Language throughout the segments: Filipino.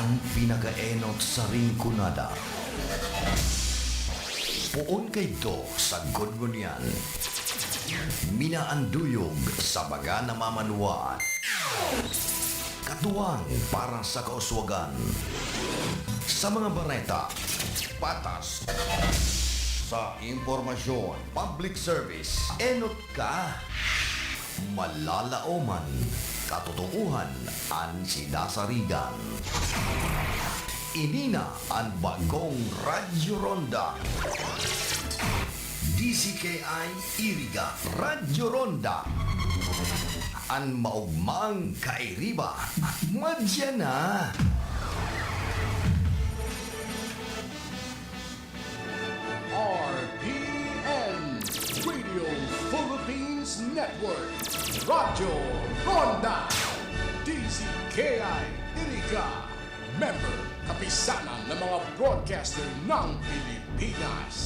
ang pinakaenot sa ringkunada. Puon kay do sa Gungunyan. Minaanduyog sa baga na mamanuan. Katuwang para sa kauswagan. Sa mga bareta, patas. Sa impormasyon, public service, enot ka. Malalaoman, katotohanan, ang sidasarigan. Inina ang bagong Radyo Ronda. DCKI Iriga Radyo Ronda. Ang maugmang kairiba. Madya na. RPN Radio Philippines Network Radyo Ronda DCKI Iriga Member Kapisanan ng mga broadcaster ng Pilipinas.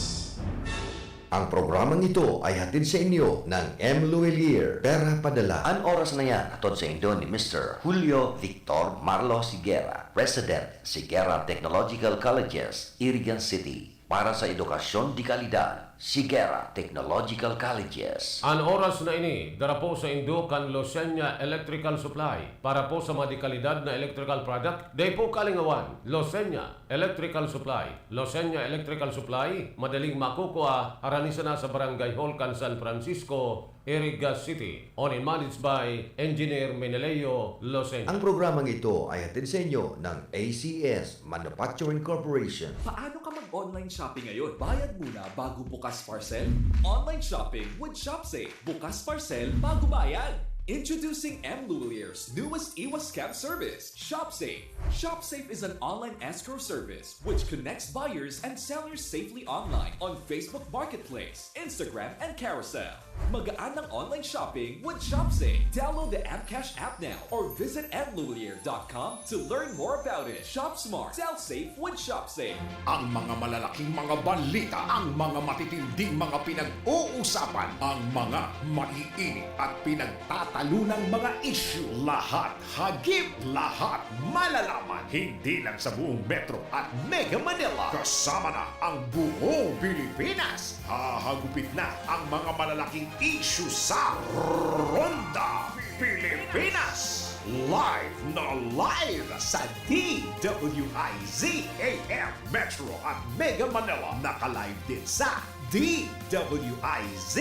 Ang programang ito ay hatid sa inyo ng M. Luelier, Pera Padala. Ang oras na yan atod sa indo ni Mr. Julio Victor Marlo Siguera, President, Siguera Technological Colleges, Irigan City. Para sa edukasyon di kalidad, Siguera Technological Colleges. Ang oras na ini, dara po sa indo kan Losenya Electrical Supply. Para po sa madikalidad na electrical product, day po kalingawan, Losenya Electrical Supply. Losenya Electrical Supply, madaling makukuha, haranisa na sa Barangay Hall, kan San Francisco, Iriga City. On and managed by Engineer Meneleo Losenya. Ang programang ito ay hatid sa inyo ng ACS Manufacturing Corporation. Paano ka mag-online shopping ngayon? Bayad muna bago bukas parcel? Online shopping with ShopSafe. Bukas parcel bago bayad. Introducing M. Luelier's newest iwas scam service, ShopSafe. ShopSafe is an online escrow service which connects buyers and sellers safely online on Facebook Marketplace, Instagram, and Carousel. Magaan ng online shopping with ShopSafe. Download the Mcash app now or visit mluelier.com to learn more about it. Shop smart, sell safe with ShopSafe. Ang mga malalaking mga balita, ang mga matitinding mga pinag-uusapan, ang mga maiinit at pinagtatalunang mga issue. Lahat hagip, lahat malalaman. Hindi lang sa buong Metro at Mega Manila. Kasama na ang buong Pilipinas. Hahagupit na ang mga malalaking issue sa Ronda Pilipinas. Live na live sa DWIZ AM Metro at Mega Manila. Naka-live din sa DWIZ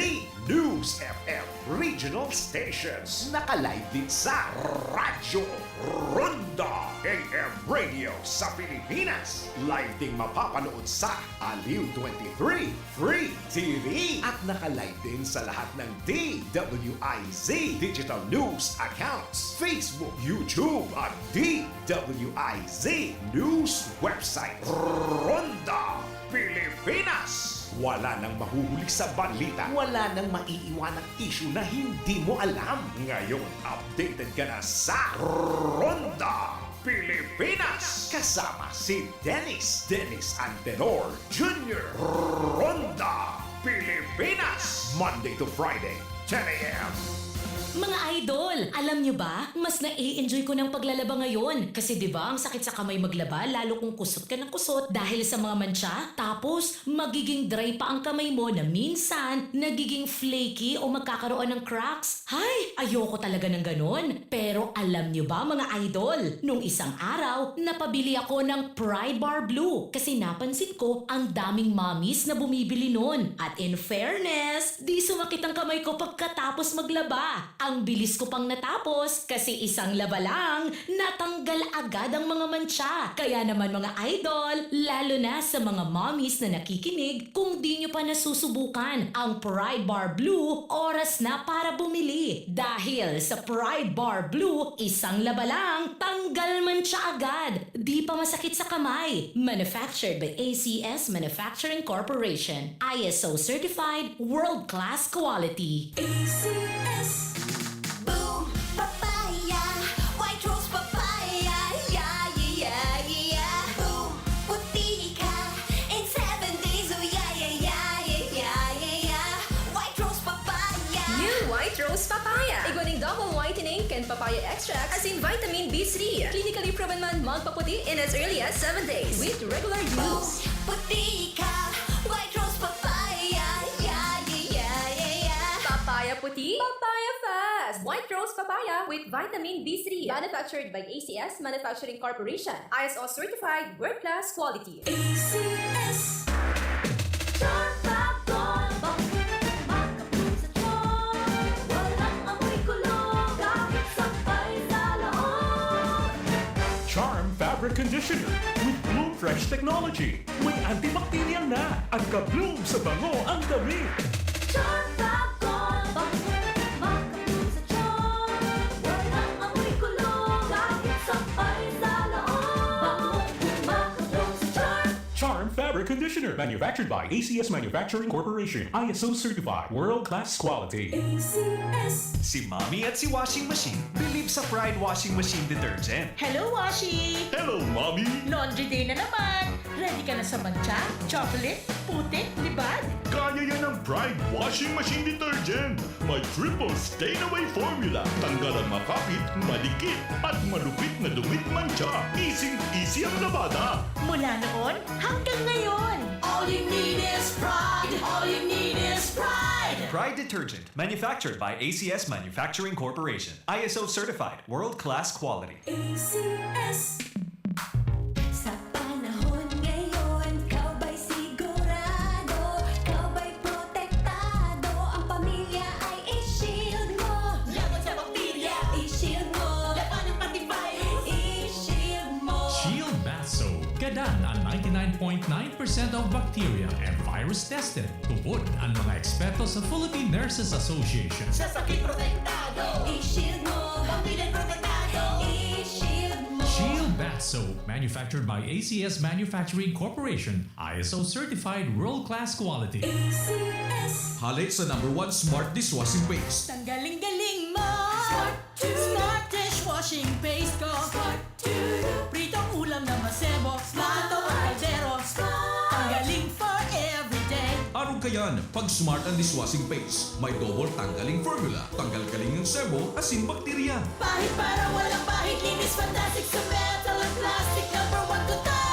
News FM Regional Stations. Naka-live din sa Radyo Ronda AM Radio sa Pilipinas. Live ding mapapanood sa Aliw 23 Free TV. At naka-live din sa lahat ng DWIZ Digital News accounts, Facebook, YouTube at DWIZ News website. Ronda Pilipinas. Wala nang mahuhuli sa balita. Wala nang maiiwanang issue na hindi mo alam. Ngayon, updated ka na sa Ronda Pilipinas. Kasama si Dennis Antenor Jr. Ronda Pilipinas. Monday to Friday, 10 a.m. Mga idol, alam nyo ba? Mas na-i-enjoy ko ng paglalaba ngayon. Kasi 'di ba ang sakit sa kamay maglaba lalo kung kusot ka ng kusot dahil sa mga mantsa. Tapos, magiging dry pa ang kamay mo na minsan nagiging flaky o magkakaroon ng cracks. Hay, ayoko talaga ng ganun. Pero alam nyo ba mga idol? Nung isang araw, napabili ako ng Pride Bar Blue kasi napansin ko ang daming mommies na bumibili nun. At in fairness, di sumakit ang kamay ko pagkatapos maglaba. Ang bilis ko pang natapos kasi isang laba lang, natanggal agad ang mga mantsa. Kaya naman mga idol, lalo na sa mga mommies na nakikinig, kung di nyo pa nasusubukan ang Pride Bar Blue, oras na para bumili. Dahil sa Pride Bar Blue, isang laba lang, tanggal mantsa agad. Di pa masakit sa kamay. Manufactured by ACS Manufacturing Corporation. ISO certified, world-class quality. ACS Boom Papaya White Rose Papaya Yeah, yeah, yeah Boom Puti ka In 7 days Oh yeah, yeah, yeah, yeah, yeah, yeah White Rose Papaya New White Rose Papaya. Iguaning double whitening and papaya extract as in vitamin B3. Clinically proven man magpaputi in as early as 7 days with regular use. Puti ka, white rose papaya. Yeah, yeah, yeah, yeah, yeah. Papaya puti, papaya fast. White rose papaya with vitamin B3. Manufactured by ACS Manufacturing Corporation. ISO certified world-class quality. ACS. Charpagol, makapun sa tiyon. Walang amoy kulong, kahit sabay sa loob. Charm Fabric Conditioner with Bloom Fresh Technology with antibacterial na at ka-bloom sa bango ang damit. Charpagol, makapun sa tiyon. Walang amoy kulong, kahit sabay sa loob. Makapun sa Charm. Charm Fabric Conditioner manufactured by ACS Manufacturing Corporation. ISO certified world-class quality. ACS. Si Mommy at si Washing Machine believe sa Pride Washing Machine Detergent. Hello, Washi! Hello, Mommy! Laundry day na naman! Ready ka na sa mancha, chocolate, putik, libad? Kaya yan ang Pride Washing Machine Detergent. May triple stain-away formula. Tanggal ang makapit, malikit, at malupit na dumit mancha. Easy ang labada. Mula noon hanggang ngayon! All you need is pride. All you need is pride. Pride Detergent, manufactured by ACS Manufacturing Corporation. ISO certified, world-class quality. ACS. Sa panahon ngayon, kau ba'y sigurado? Kau ba'y protektado? Ang pamilya ay i-shield mo. Laban sa bakterya, i-shield mo. Laban ng antivirus, i-shield mo. Shield Bath Soap. Gadan ang 99.9% of bacteria and virus tested. Tubod ang mga eksperto sa Philippine Nurses Association. Sa sakit protektado, i-shield mo. Pamilya protektado, i-shield mo. Shield Bath Soap, manufactured by ACS Manufacturing Corporation. ISO certified world-class quality. ACS. Halit sa #1 Smart Dishwashing Paste. Tanggaling-galing mo! Smart to Smart dishwashing paste ko! Smart to Pritong ulam na masebo, plato at kaldero. Tanggaling for everyday. Araw kayan, pag Smart ang Dishwashing Paste, may double tanggaling formula. Tanggal-galing ng sebo, asin bakterya. Pahit para walang pahit, linis fantastic sa metal at plastic. #1 to ta!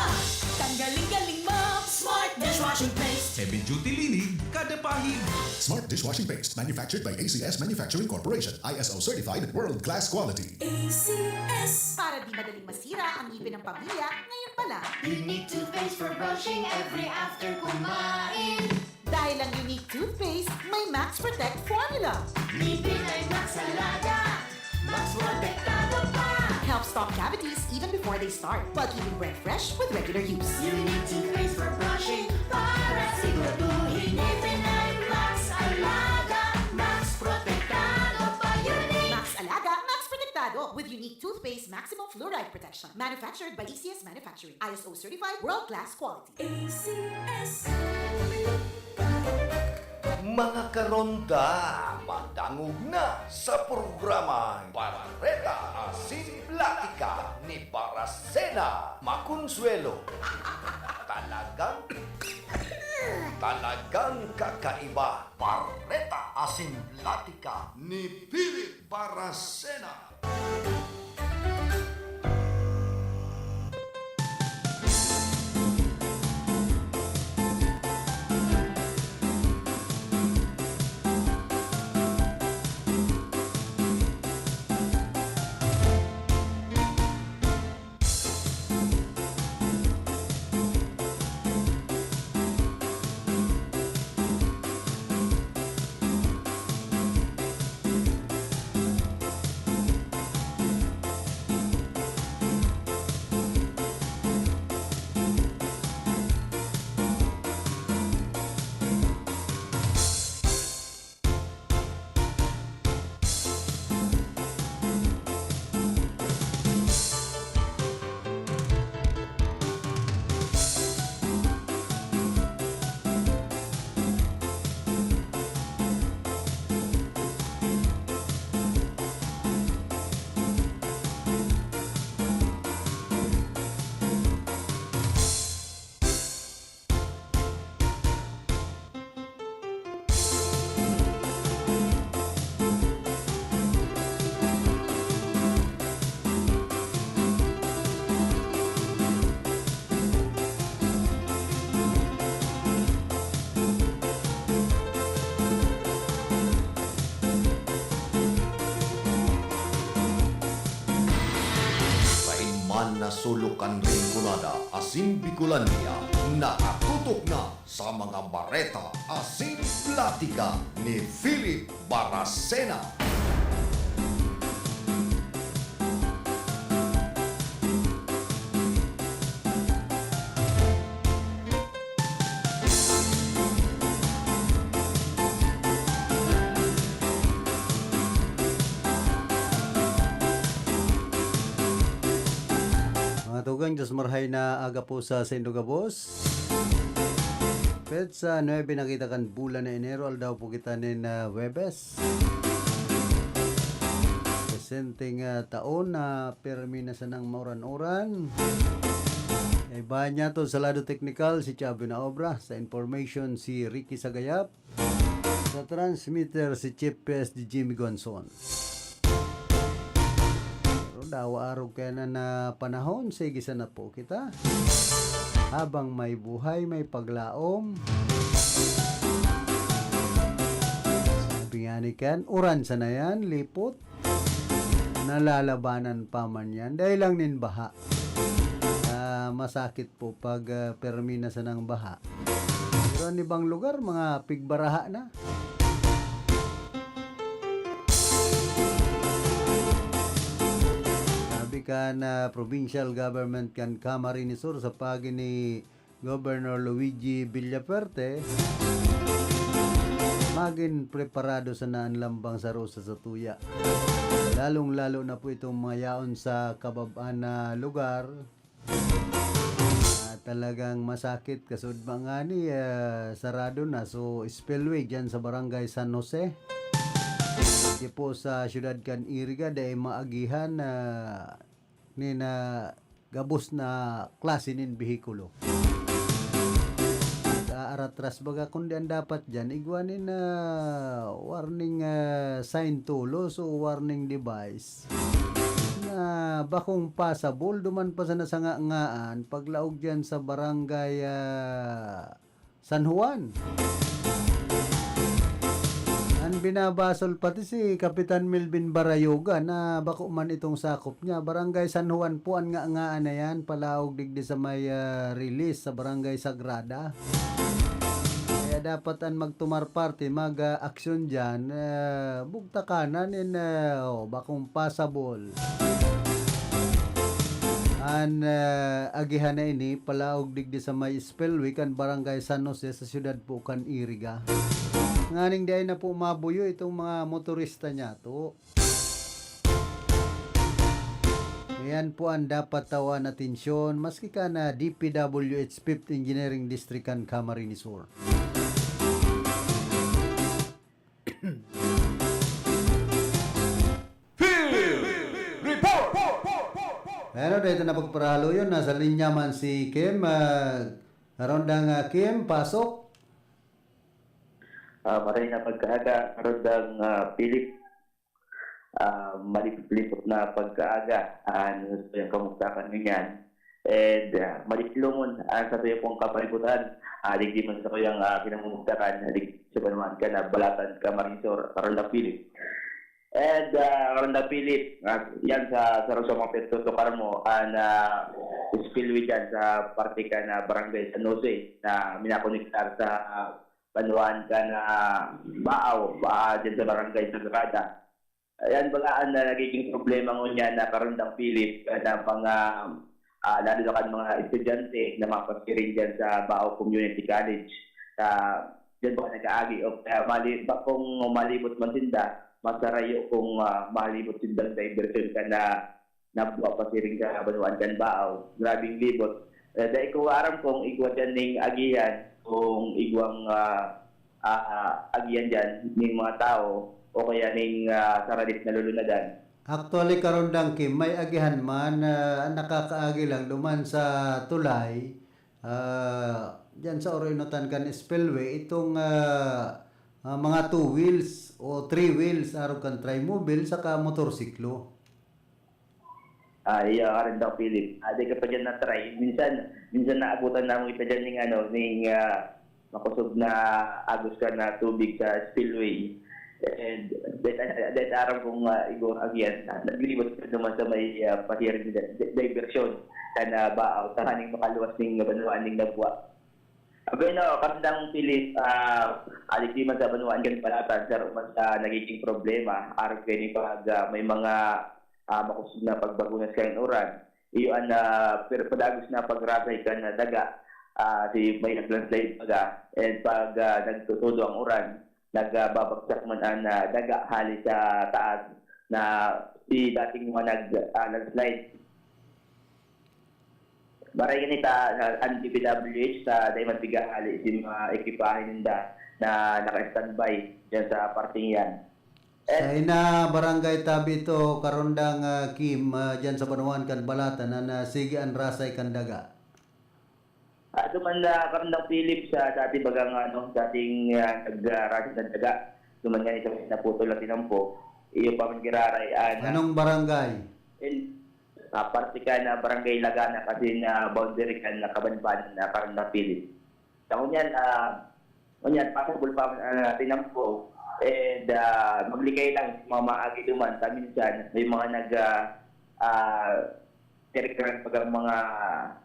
Tanggaling-galing mo! Smart dishwashing paste! Heavy duty linig, kada pahig. Smart Dishwashing Paste, manufactured by ACS Manufacturing Corporation. ISO certified world-class quality. ACS. Para di madaling masira ang ngipin ng pamilya, ngayon pa lang. Unique toothpaste for brushing every after kumain. Dahil ang unique toothpaste, may Max Protect formula. Ngipin ay Max Alaga. Max protektado pa. Helps stop cavities even before they start, while keeping breath fresh with regular use. Unique toothpaste for brushing para siguraduhin ngipin ay Max Alaga. Max protektado pa. Unique. Max Alaga, Max Protectado with unique toothpaste maximum fluoride protection. Manufactured by ACS Manufacturing. ISO certified world-class quality. ACS. Mga karonda, madangog na sa programang Barreta Asin Platica ni Baracena Maconsuelo. Talagang kakaiba. Barreta Asin Platica ni Philip Baracena. Sulukan Rinconada, Asin Bicolandia, nakatutok na sa mga bareta Asin Platica ni Philip Baracena. Mga tugang, Diyos marhay na aga po sa Sindugabos. Petsa 9 nakita kan bulan na Enero, aldaw po kita nin Webes. Presenteng taon na permina sa ng mauran-uran. Ay banya to sa lado technical si Chabio na obra, sa information si Ricky Sagayap, sa transmitter si Chief PSD Jimmy Gonzon. Dawa araw kaya na panahon, sige sana po kita. Habang may buhay, may paglaom. Sabi nga ni Ken, uran sana yan, lipot. Nalalabanan pa man yan. Dahil lang nin baha. Masakit po pag permina sa ng baha. Pero ang ibang lugar, mga pigbaraha na. Kan provincial government kan Camarines Sur sa pagi ni Governor Luigi Villaperte maging preparado sa naan lambang sa Rosa sa Tuya. Lalong-lalo na po itong mayaon sa kababaan na lugar. Talagang masakit kasud mga ni sarado na. So spillway dyan sa barangay San Jose. Di po sa syudad kan Iriga dahil maagihan ni na gabos na klase nin behikulo. Aratras baga kundi ang dapat dyan igwanin na warning sign tulo, so warning device na bakong passable duman pa sa nasangaan paglaog dyan sa barangay San Juan. Ang binabasol pati si Kapitan Melvin Barayoga na bako man itong sakop niya. Barangay San Juan po ang nga-ngaan na yan. Palaog digdi sa may release sa Barangay Sagrada. Kaya dapat ang magtumar party, mag-aksyon dyan. Bugta kanan in bakong passable. An agihan na ini palaog digdi sa may spellweek kan Barangay San Jose sa siyudad po kan Iriga. Nganing dahil na po mabuyo itong mga motorista niya to. Ayan po ang dapat tawan atensyon maski ka na DPWH 5th Engineering District kan Camarines Sur. Pero dito na pagparalo yun, nasa linya man si Kim. Karondang Kim, pasok. Maray na pagkaaga, karondang Philip, malipot na pagkaaga, ano sa yung kamuktakan niyan. And maliklumon sa tuyo pong kapalibutan, di man sa tuyang kinamumuktakan, di sa panuman ka na balatan ka Marinsor, karondang Philip. And karondang Philip, yan sa Rosa Mapet, tukar mo, spillway dyan sa parte ka na Barangay San Jose, na minakonektar sa panuan ka na baaw dyan sa Barangay Sagrada. Ayan bagaan na nagiging problema ngunyan na karondang Philip na lalo na kan mga estudyante na mapagkiring dyan sa Baaw Community College. Dyan ba nag-aagi o kung malibot man sinda, masarayo kung malibot sinda sa diversion ka na nabuwa pa siring ka panuan kan Baaw. Grabing libot. Dahil kung aram kong igwa dyan ng agihan, kung igwang agian dyan ng mga tao o kaya ng saralit na lulunadan. Actually, karondang Kim, may agihan man nakakaagi lang duman sa tulay. Diyan sa Oroinotan kan Spillway, itong mga 2 wheels o 3 wheels, araw kan trimobile, saka motorsiklo. Iya ka rin daw, Philip. Di ka pa dyan na-try. Minsan naabutan na mo kita dyan ng makusog na agos ka na tubig sa spillway. And that araw kong igong agyan, naglibot ko naman sa may pasiring diversyon na baaw, sa kaning makaluwas ng banuan ng nabwa. Abay no, kasandang Philip, alik di man sa banuan kan palatan, sir, uman sa nagiging problema, araw kayo ni pag may mga makusog na pagbagunas kayo oran. Iyon pero padagos na pagrasay ka na daga, si may nag-landslide paga, and pag nagtutudo ang oran, nagbabagsak man ang daga hali sa taas na si dating mga nag-slide. Baray ganita ang DPWH sa Diamond Bigahali si mga ekipahe ninda na naka-standby dyan sa parting yan. Sa ina barangay tabi to karundang Kim dyan sa Banuan kan Balatan na sige ang rasay kan daga. Duman na karundang Philip sa dati bagang dating nag-rasay ng daga. Duman nga isang naputol at tinampo. Iyo pa man giraray. Anong barangay? Parte ka na barangay Lagana kasi na boundary ka na kabanban na karundang Philip. Sa kunyan, possible pa tinampo. And maglikay lang mga maagi duman. Sabi dyan, may mga nag-tirikran pag ang mga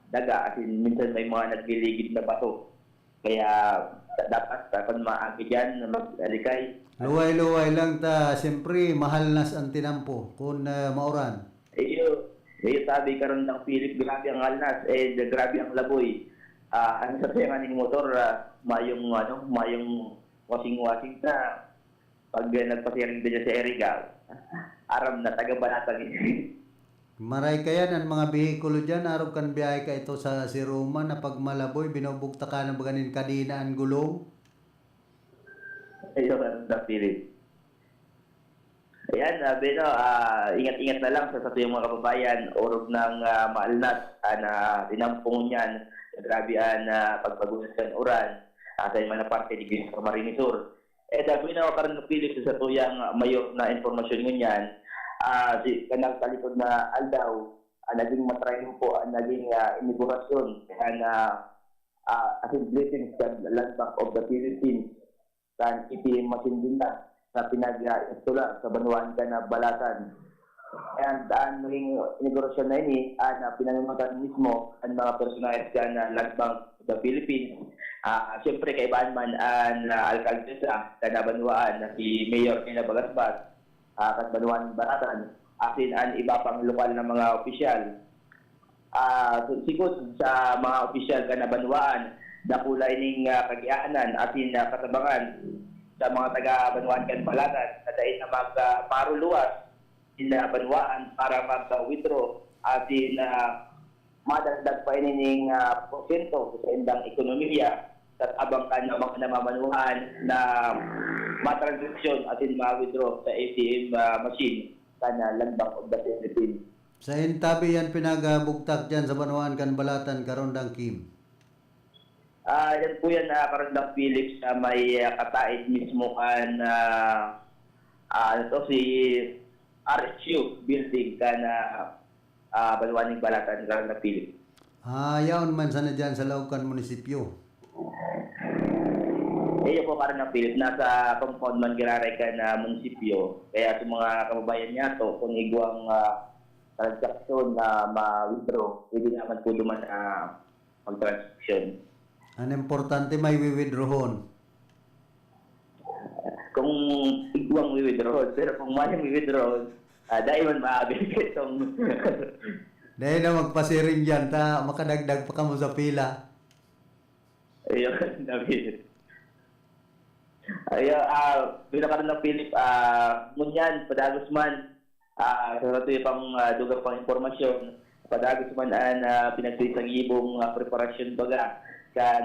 daga. Kasi minsan may mga nagliligid na bato. Kaya dapat kung maagi dyan, maglikay. Luway-luway lang ta. Siyempre, mahal nas ang tinampo kung mauran. Iyo sabi karon ng Philip, grabe ang alnas. Grabe ang laboy. Ang sabi nga ng motor, mayong wasing-wasing na pag nagpasiring din sa Eriga, aram na taga-banatang Maray kaya ng mga behikulo dyan, araw kan biyahe ka ito sa si Roma na pag malaboy, binubukta ka ng baganin kadina ang gulong. Ayun, Philip. Ayan, Beno, ingat-ingat na lang sa yung mga kababayan, orog ng maalnas na tinampong niyan, grabean na pagbagunas kan oran, sa yung mga parte ni Gis Camarines Sur. Beno, karon ng Philip sa tuyang mayor na informasyon mo niyan, si kanang talikod na aldaw, naging matrayin po, naging inigurasyon, as in blessings sa Land Bank of the Philippines, kan iti masindin na pinag-istula sa Banuan ka na Balatan. And naging inigurasyon na ini, pinanungutan mismo ang mga personalis ka na Land Bank of the Philippines. Siyempre, kaibaan man ang alkaldesa ka na Banuan na si Mayor Kina Bagasbat, kat Banuan Balatan, asin ang iba pang lokal na mga opisyal. Sikot sa mga opisyal ka na Banuan, nakulay ning kagianan asin katabangan sa mga taga-Banuan kan Balatan na dahil na magparuluwas na Banuan para mag-withdraw atin madagdag pa inining porsyento sa indang ekonomiya at abang ka na mga namamanuhan na matransaksyon atin ma-withdraw sa ATM machine kana Land Bank of the Philippines. Sa intabi yan pinagabugtak dyan sa Banuan kan Balatan karundang Kim. Yan po yan karundang Philips na may kataid mismo kan si RSU building ka na Baluaning Balatan karundang Philips. Yaon man sana dyan sa Laucan Munisipyo. Po karundang Philips, nasa compound man giraray ka na munisipyo. Kaya sa mga kababayan niya to, kung igwang transaksyon na ma-withdraw, hindi naman po duman mag-transaksyon. Ang importante may withdrawon. Kung igwang withdraw, pero kung may withdraw, dahil man maabil itong... Dahil na magpasiring dyan, makadagdag pa ka mo sa pila. Ayun, David. Pinakaroon ng Philip, ngunyan, padagos man, sa ito pang dugang pang informasyon, padagos man pinagsisagibong preparasyon baga,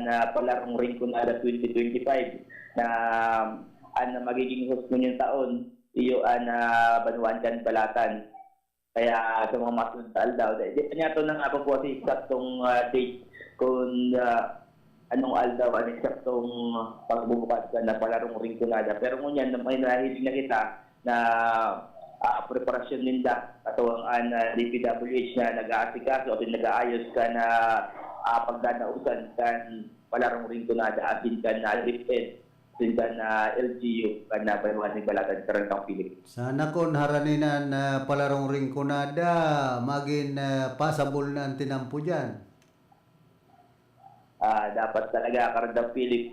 na palarong Rinconada 2025 na magiging host mo yung taon, iyo Banuan kan Balatan. Kaya sa mga masunod sa aldaw, di pa niya ito nang po si eksaktong date kung anong aldaw, ang eksaktong pagbubukas ka na palarong Rinconada. Pero ngunyan, may nahilig na kita na preparasyon ninda katawang DPWH na nag-aasikaso o nag-aayos ka na pagdanausan kan palarong Rinconada asin kan na lifted sindan na LGU kan na bayuhan ni balatan karantang Philip. Sana kon haraninan palarong ringkunada, maging passable na ang tinampo dyan. Dapat talaga karantang Philip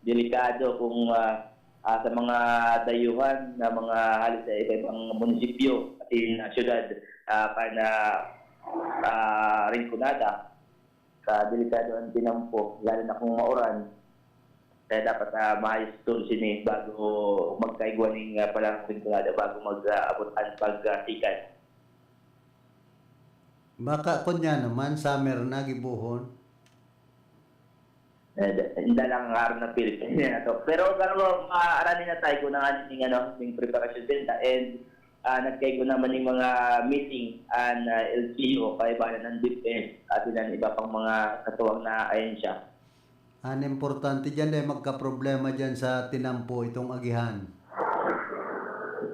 delikado kung sa mga dayuhan na mga halos sa ibang munisipyo at syudad kana ringkunada delikado ang tinampo lalo na kung mauran. Kaya dapat maayos ito sini bago magkaigwa ng palang ringkunada bago mag-abot ang pagsikat. Baka kunya naman, summer na gibuhon. Hindi lang araw na Pilipinas to. Pero maaranin na tayo kung ng preparasyon din and nagkaigo naman ng mga meeting and LGU kaya ba ng DepEd at ng iba pang mga katuwang na ahensya. Ang importante dyan ay magka-problema dyan sa tinampo itong agihan.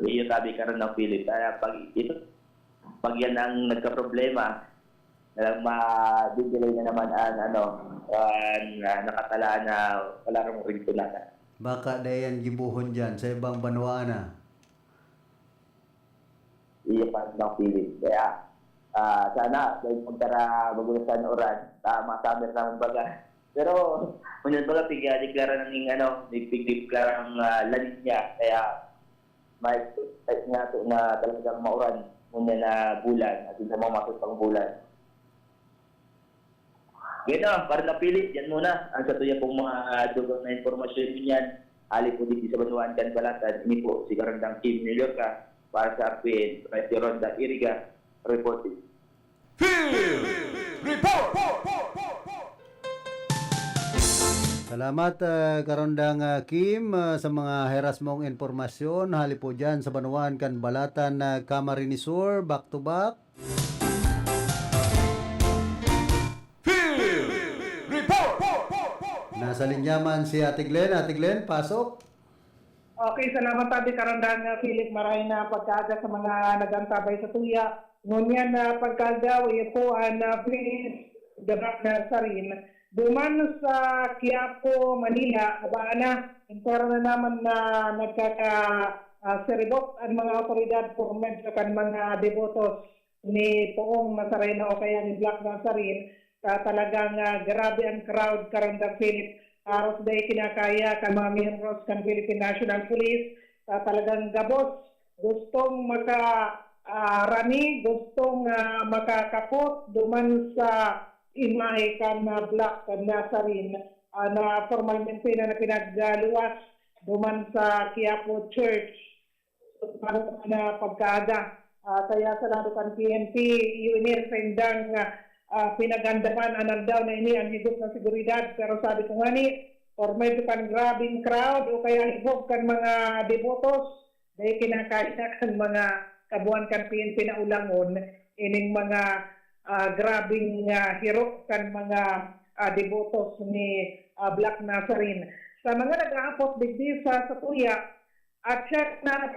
Iyo sabi ka rin ng Philip. Kaya pag yan ang nagka-problema, ma-delay na naman nakatalaan na wala rin ringkunada. Baka dayan gibuhon dyan sa ibang banwaan. Iyo pa ng Philip. Kaya sana dahil magkara magulasan oran, masamer naman baga. Pero munyan baga pigdeklara ng pigdeklara ng lanit niya. Kaya may expect nga ito na talagang mauran munyan na bulan at hindi mo masutang bulan. Gano'n, para napili, yan muna. Ang satuya pong mga dugang na informasyon niyan, ali po dito sa Banuan Kan Balatan, ini po si Karandang Kim Nilioka para sa PN, Presyo Ronda Iriga, reporting. Salamat Karondang Kim sa mga heras mong informasyon. Hali po dyan sa Banuan Kan Balatan Camarinesur, back to back. Nasa linyaman si Ate Glenn. Ate Glenn, pasok. Okay, salamat tabi Karandang Philip. Maray na pagkaga sa mga nagantabay sa tuya. Ngunyan na pagkaga, po ang please, dabak na sarin. Duman sa Quiapo, Manila, abaana, intero na naman na nagkaka-seribot ang mga otoridad for medyo kan mga debotos ni Poong Nazareno o kaya ni Black Nazarin. Talagang grabe ang crowd Karandang Philip. Aros day kinakaya kan mga miyembros kan Philippine National Police. Talagang gabos, gustong makarani, gustong makakapot duman sa imahe kan Black Nazarin na formalmente na pinagluwas duman sa Quiapo Church na pagkaaga. Kaya sa lado kan PNP, UNIR sendang pinagandapan anang daw na ini ang higop ng seguridad. Pero sabi ko nga ni, or medyo kan grabing crowd o kaya higop kan mga debotos, dahil kinakaina kan mga kabuan kan PNP na ulangon, ining mga grabing hiro kan mga debotos ni Black Nazarin. Sa mga nag-aapos digdi sa tuya, at siya na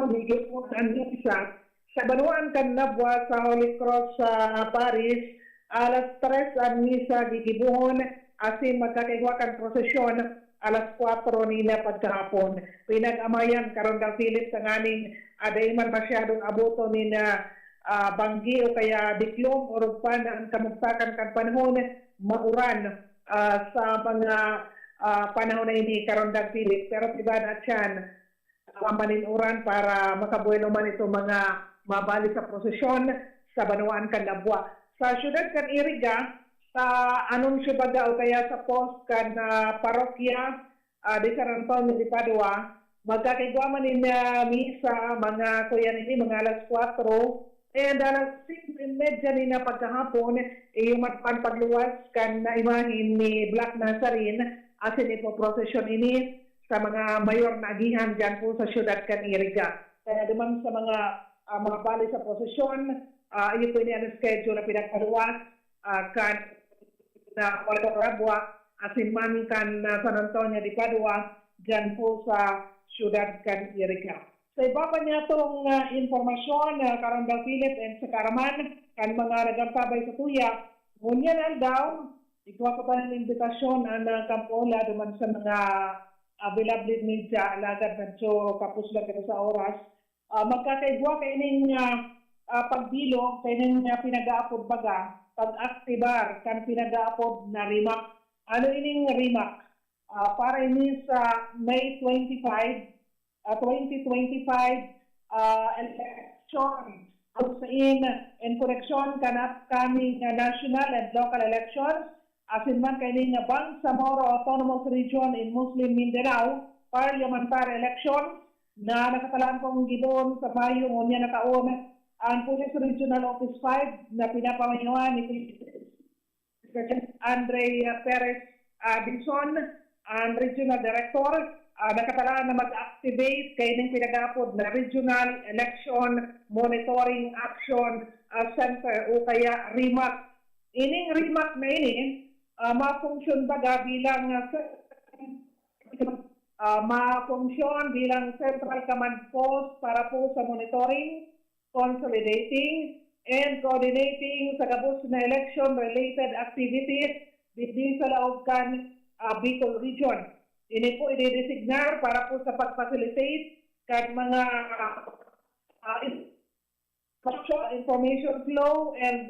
higit mo ang isa, sa Banuan Kan Nabwa sa Holy Cross sa Paris, alas 3 ang misa gigibuhon, asin magkakaigwakan prosesyon, alas 4 nila pagkahapon. Pinag-amayan Karondang Philip sa nganing adayman masyadong aboto ni na banggi o kaya diklom o rugpan ang kamugtakan kan panahon mauran sa mga panahon na ini Karondang Philip. Pero tiba na siyan maninuran para makabuelo man ito mga mabalik sa prosesyon sa Banuan Kan Nabwa. Sa syudad kan Iriga, sa anunsyo baga o kaya sa post kan parokya di San Antonio de Padua, magkakigwaman ni misa mga kuya nini mga alas 4 and alas 6:30 ni na pagkahapon yung pagluwas kan na imahin ni Black Nazarin asin ito prosesyon ini sa mga mayor na agihan dyan po sa syudad kan Iriga. Kaya naman sa mga bali sa prosesyon, iyo po ang schedule na pinagpaluwas kan na Puerto Rabua, asin man kan San Antonio de Padua, dyan po sa syudad kan Iriga. Sa iba pa niya itong informasyon, Karandang Philip and sa Karaman, kan mga nagantabay sa tuya, ngunyan daw, ikaw pa ng imbitasyon ang Kampola duman sa mga available media alagad medyo kapos lang ito sa oras. Magkakaigwa kay ning pagbilog kay ning pinagaapod baga pag-aktibar kan pinagaapod na RIMAC. Ano ining RIMAC? Para ini sa May 25, 2025 election. In connection kan upcoming national and local elections, asin man kay nga Bangsamoro Autonomous Region in Muslim Mindanao parliamentary election na nakatalaan kong gidon sa Mayo ngunya nakaon ang Police Regional Office 5 na pinapamayawan ni Andre Perez Dizon, ang Regional Director, nakatalaan na mag-activate kay ng pinagapod na Regional Election Monitoring Action Center o kaya RIMAC. Ining RIMAC na ini, ma-function baga bilang ma-function bilang Central Command Post para po sa monitoring, consolidating, and coordinating sa gabos na election-related activities dito sa Laogan, Bicol Region. Ini po i-designar para po sa pag-facilitate kan mga information flow and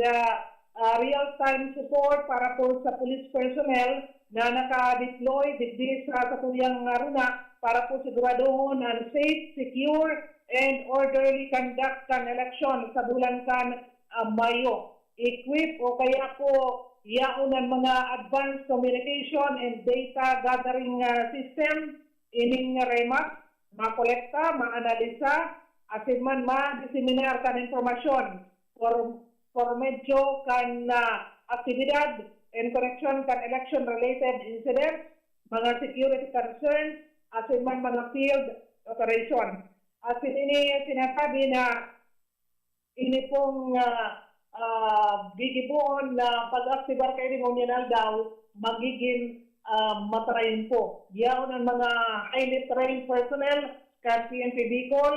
real-time support para po sa police personnel na naka-deploy dito sa katuyang runa para po siguraduhon ang safe, secure, and orderly conduct kan election sa bulan kan Mayo. Equip o kaya po yaunan mga advanced communication and data gathering system ining RIMAC, makolekta, maanalisa, asin man ma-diseminar kan informasyon for medyo kan aktibidad in connection kan election-related incidents, mga security concerns, asin man mga field operation. Asin ini sinasabi na ini pong gigibuon na pag-aktibar kayo ni Munyanal daw, magiging matrain po. Yaon ang mga highly trained personnel, kan PNP Bicol,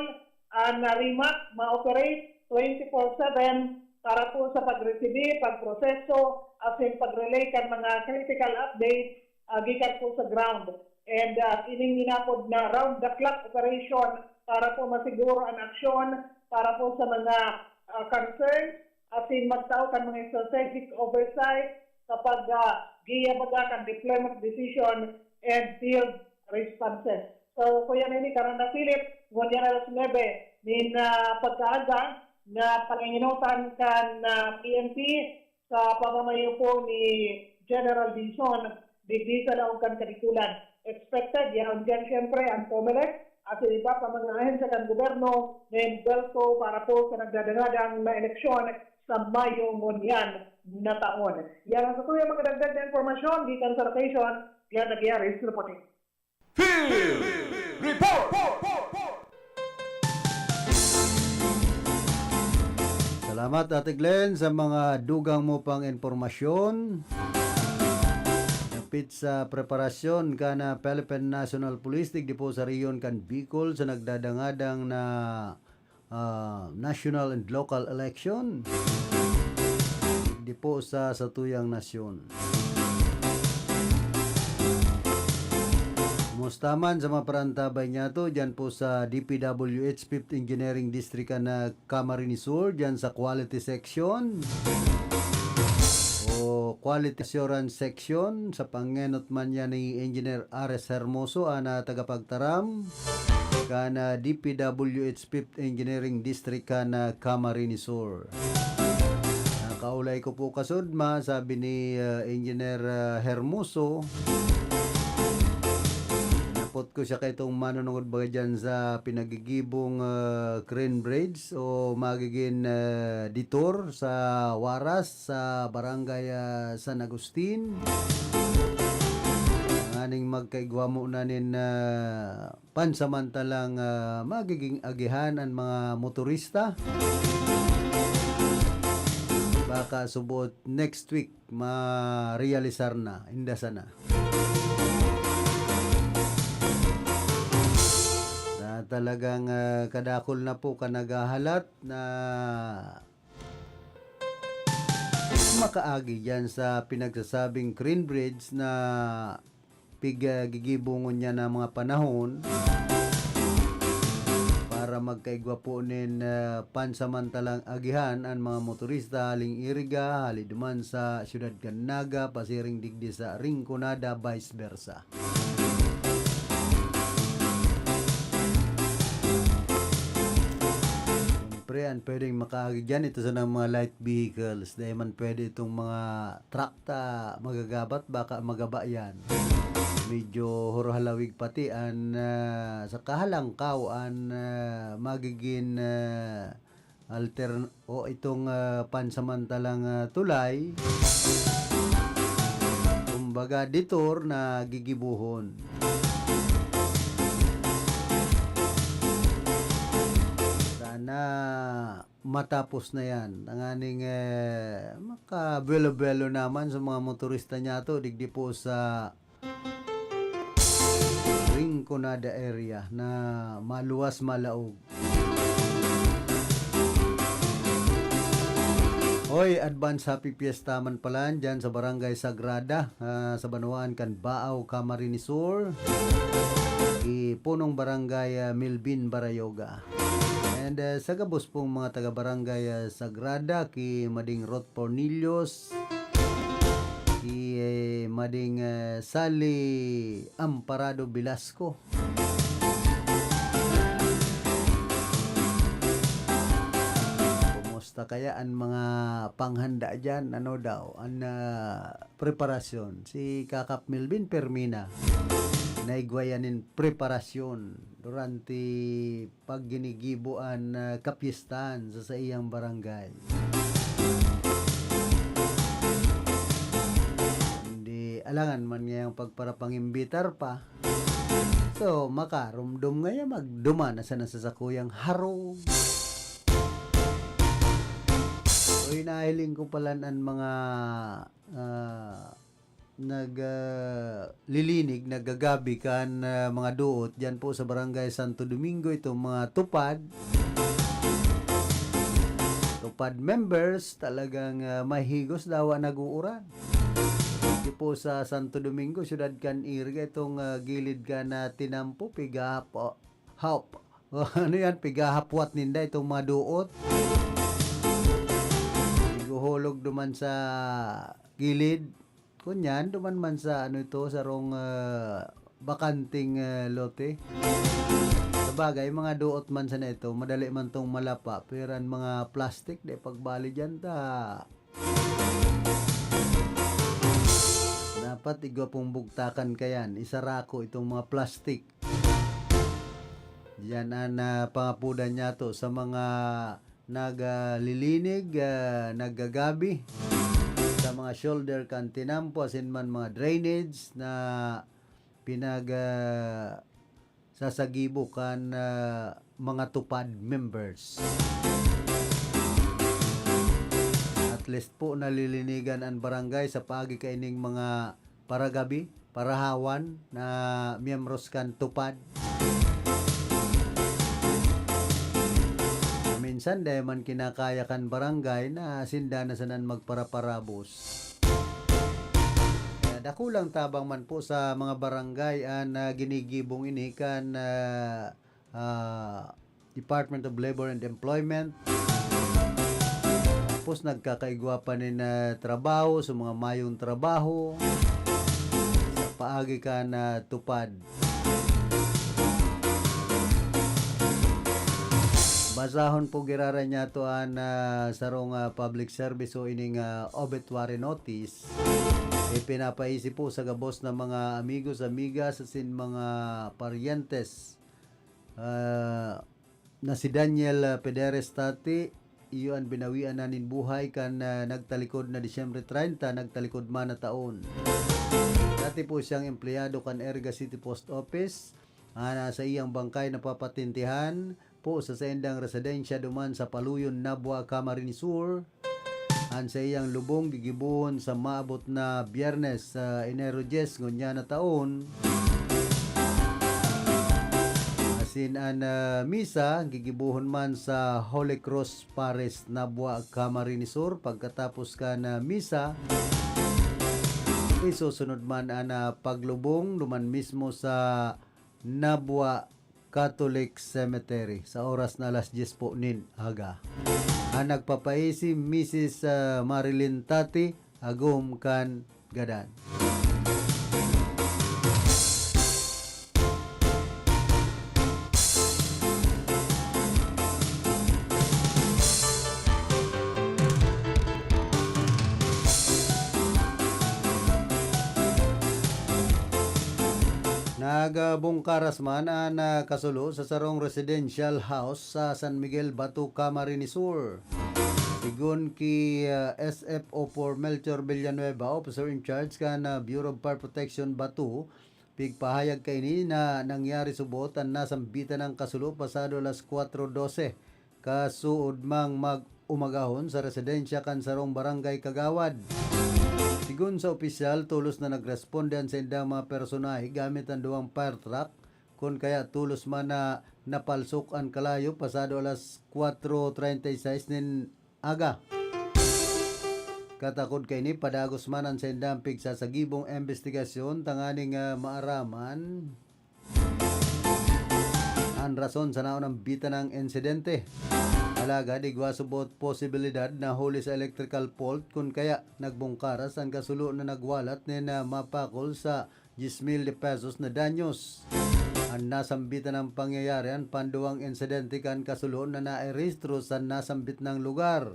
na RIMAC, ma-operate 24/7 para po sa pag-receive, pag-proseso, as in pag-relay kan mga critical updates gikan po sa ground. And ining ginapod na round-the-clock operation para po masiguro ang aksyon para po sa mga concerns, as in magtao kan mga strategic oversight kapag giyabaga kan deployment decision and field responses. So, kuya nini karon na Philip, ngunya na 9, nin pagkaaga na panginginutan kan PNP sa pamamayo po ni General Dizon digdi sa Laogan Kadikulan. Expected, yan dyan siyempre ang COMELEC at iba pa mga ahensya kan gobyerno ng Belco para po sa nagdadangadang na eleksyon sa Mayo ngunyan na taon. Yan ang tutuloy mga dagdag na informasyon gikan sa location, yan nagyari sa reporting. Field Report! Salamat Ate Glenn sa mga dugang mo pang informasyon. Napit sa preparasyon ka na Philippine National Police di po sa riyon kan Bicol sa nagdadangadang na national and local election di po sa satuyang nasyon. Kumusta man sa mga parantabay niya to dyan po sa DPWH 5th Engineering District na Camarines Sur dyan sa quality section o quality assurance section sa pangenot man niya ni Engineer Ares Hermoso na tagapagtaram kana DPWH 5th Engineering District na Camarines Sur. Nakaulay ko po kasudma sabi ni Engineer Hermoso, napot ko siya kay itong manunungod ba dyan sa pinagigibong crane bridge o magiging detour sa Waras sa barangay San Agustin. Aning magkaigwa mo na nin pansamantalang magiging agihan ang mga motorista. Baka subot next week ma-realisar na, indasa na. Na talagang kadakol na po ka nagahalat na makaagi dyan sa pinagsasabing crane bridge na gigibungon niya na mga panahon para magkaigwapunin pansamantalang agihan ang mga motorista haling Iriga, haliduman sa siyudad Canaga, pasiring digdi sa Rinconada, vice versa. Siyempre, ang pwedeng makaagi dyan, ito sa ng mga light vehicles. Dahil man pwede itong mga trakta magagabat, baka magaba yan. Medyo horohalawig pati an sa kahalangkaw an magiging itong pansamantalang tulay, kumbaga detour na gigibuhon. Sana matapos na yan. Ang aning makabelo-belo naman sa mga motorista niya to, digdi po sa Rinconada area na maluwas malaog. Hoy, advance happy fiesta man pala dyan sa Barangay Sagrada, sa Banuan Canbao, Camarines Sur, punong Barangay Milbin Barayoga. And sa gabos pong mga taga-Barangay Sagrada, ki Mading Rot Pornilios, Mading Sally Amparado Velasco, kumusta kaya ang mga panghanda dyan? Ano daw ang preparasyon? Si Kakap Milvin Permina naigwayanin preparasyon durante pagginigibuan kapistahan sa iyang barangay. Alangan man ngayang pagparapangimbitar pa. So, makarumdum ngaya magduma na sa nasasakuyang harong. So, inahiling ko pala ang mga naglilinig, naggagabi kan mga duot dyan po sa Barangay Santo Domingo, itong mga tupad members, talagang mahigos daw nag-uuran. Di po sa Santo Domingo, siyudad kan Iriga, itong gilid ka na tinampo, pigahapwat ninda itong mga duot. Iguhulog duman sa gilid. Kunyan, duman man sa sa rong bakanting lote. Sabagay, mga duot man sa na ito, madali man tong malapa, pero ang mga plastic, di pagbali dyan dapat igwa pong bugtakan kayan, isarako itong mga plastic. Yan ang pangapudan niya to sa mga naglilinig, naggagabi, sa mga shoulder kantinampo, asin man mga drainage na sasagibo kan mga tupad members. At least po nalilinigan ang barangay sa pagi kaining mga paragabi, parahawan na miyembros kan tupad. Minsan dahil man kinakaya kan barangay na sinda na sanan magparaparabos. Dakulang tabang man po sa mga barangay na ginigibong ini kan Department of Labor and Employment. Tapos nagkakaigwa pa na trabaho sa mga mayong trabaho sa paagi ka na tupad. Basahon po girara niya to sarong public service o ining obituary notice. Pinapaisip po sa gabos ng mga amigos, amigas, asin mga parientes na si Daniel Pederes Tati, iyon binawian na nin buhay kan nagtalikod na Disyembre 30, nagtalikod man na taon. Dati po siyang empleyado kan Erga City Post Office, sa iyang bangkay napapatintihan po sa sendang residensya duman sa Paluyon, Nabua, Camarines Sur. Sa iyang lubong gigibuhon sa maabot na Biyernes sa Enero 10 ngunya na taon. Asin misa gigibuhon man sa Holy Cross Paris, Nabua, Camarines Sur. Pagkatapos ka na misa, Isusunod man ana paglubong duman mismo sa Nabwa Catholic Cemetery sa oras na alas 10 po nin aga. Ang nagpapaisi Mrs. Marilyn Tati agum kan gadan. Nagbungkaras man ang kasulo sa sarong residential house sa San Miguel, Batu, Camarines Sur. Sigun ki SFO4 Melchor Villanueva, officer in charge ka na Bureau of Fire Protection, Batu, pigpahayag kay ni na nangyari subot ang nasambitan ng kasulo pasado alas 4:12 kasuod mang mag-umagahon sa residensya kan sarong barangay Kagawad. Sigun sa opisyal, tulos na nagresponde sa indang mga personahe gamit ang duwang fire truck kung kaya tulos man na napalsok ang kalayo pasado alas 4:36 nin aga. Katakod kay ni padagos man ang sa indang pigsasagibong investigasyon tanganing maaraman ang rason sa naon ng bita ng insidente. Alaga, digwa subot posibilidad na huli sa electrical fault kung kaya nagbungkaras ang kasulo na nagwalat ni na mapakol sa 10,000 pesos na danyos. Ang nasambitan ng pangyayari ang panduwang insidente kan kasulo na nairehistro sa nasambit ng lugar.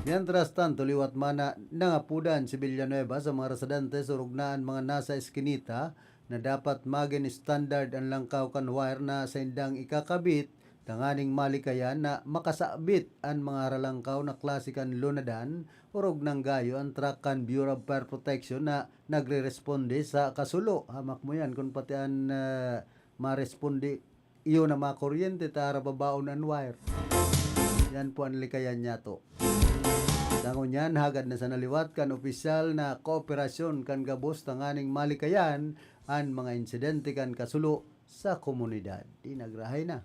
Mientras tanto, liwat mana nangapudan si Villanueva sa mga residente sa rugnaan mga nasa eskinita na dapat maging standard ang langkaw kan wire na sa indang ikakabit tanganing malikayan na makasabit ang mga ralangkaw na klasikan lunadan urog ng gayo ang truck kan Bureau of Fire Protection na nagre-responde sa kasulo. Hamak mo yan kung pati ang maresponde iyo na makuryente tara babaon ang wire. Yan po ang likayan niya to. Dangon yan, hagad na sa naliwat kan opisyal na kooperasyon kan gabos tanganing malikayan ang mga insidente kan kasulo sa komunidad. Di nagrahay na.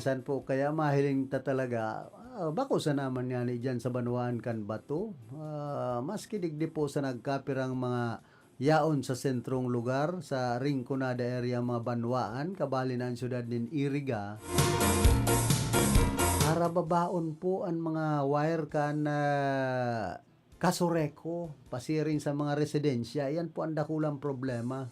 Minsan po kaya mahiling ta talaga bako sa naman yan dyan sa Banuan kan Batu. Maski digdi po sa nagkapirang mga yaon sa sentrong lugar sa Rinconada area mga Banwaan kabali na ang syudad din Iriga. Arababaon po ang mga wire kan kasureko pasiring sa mga residensya. Yan po ang dakulang problema.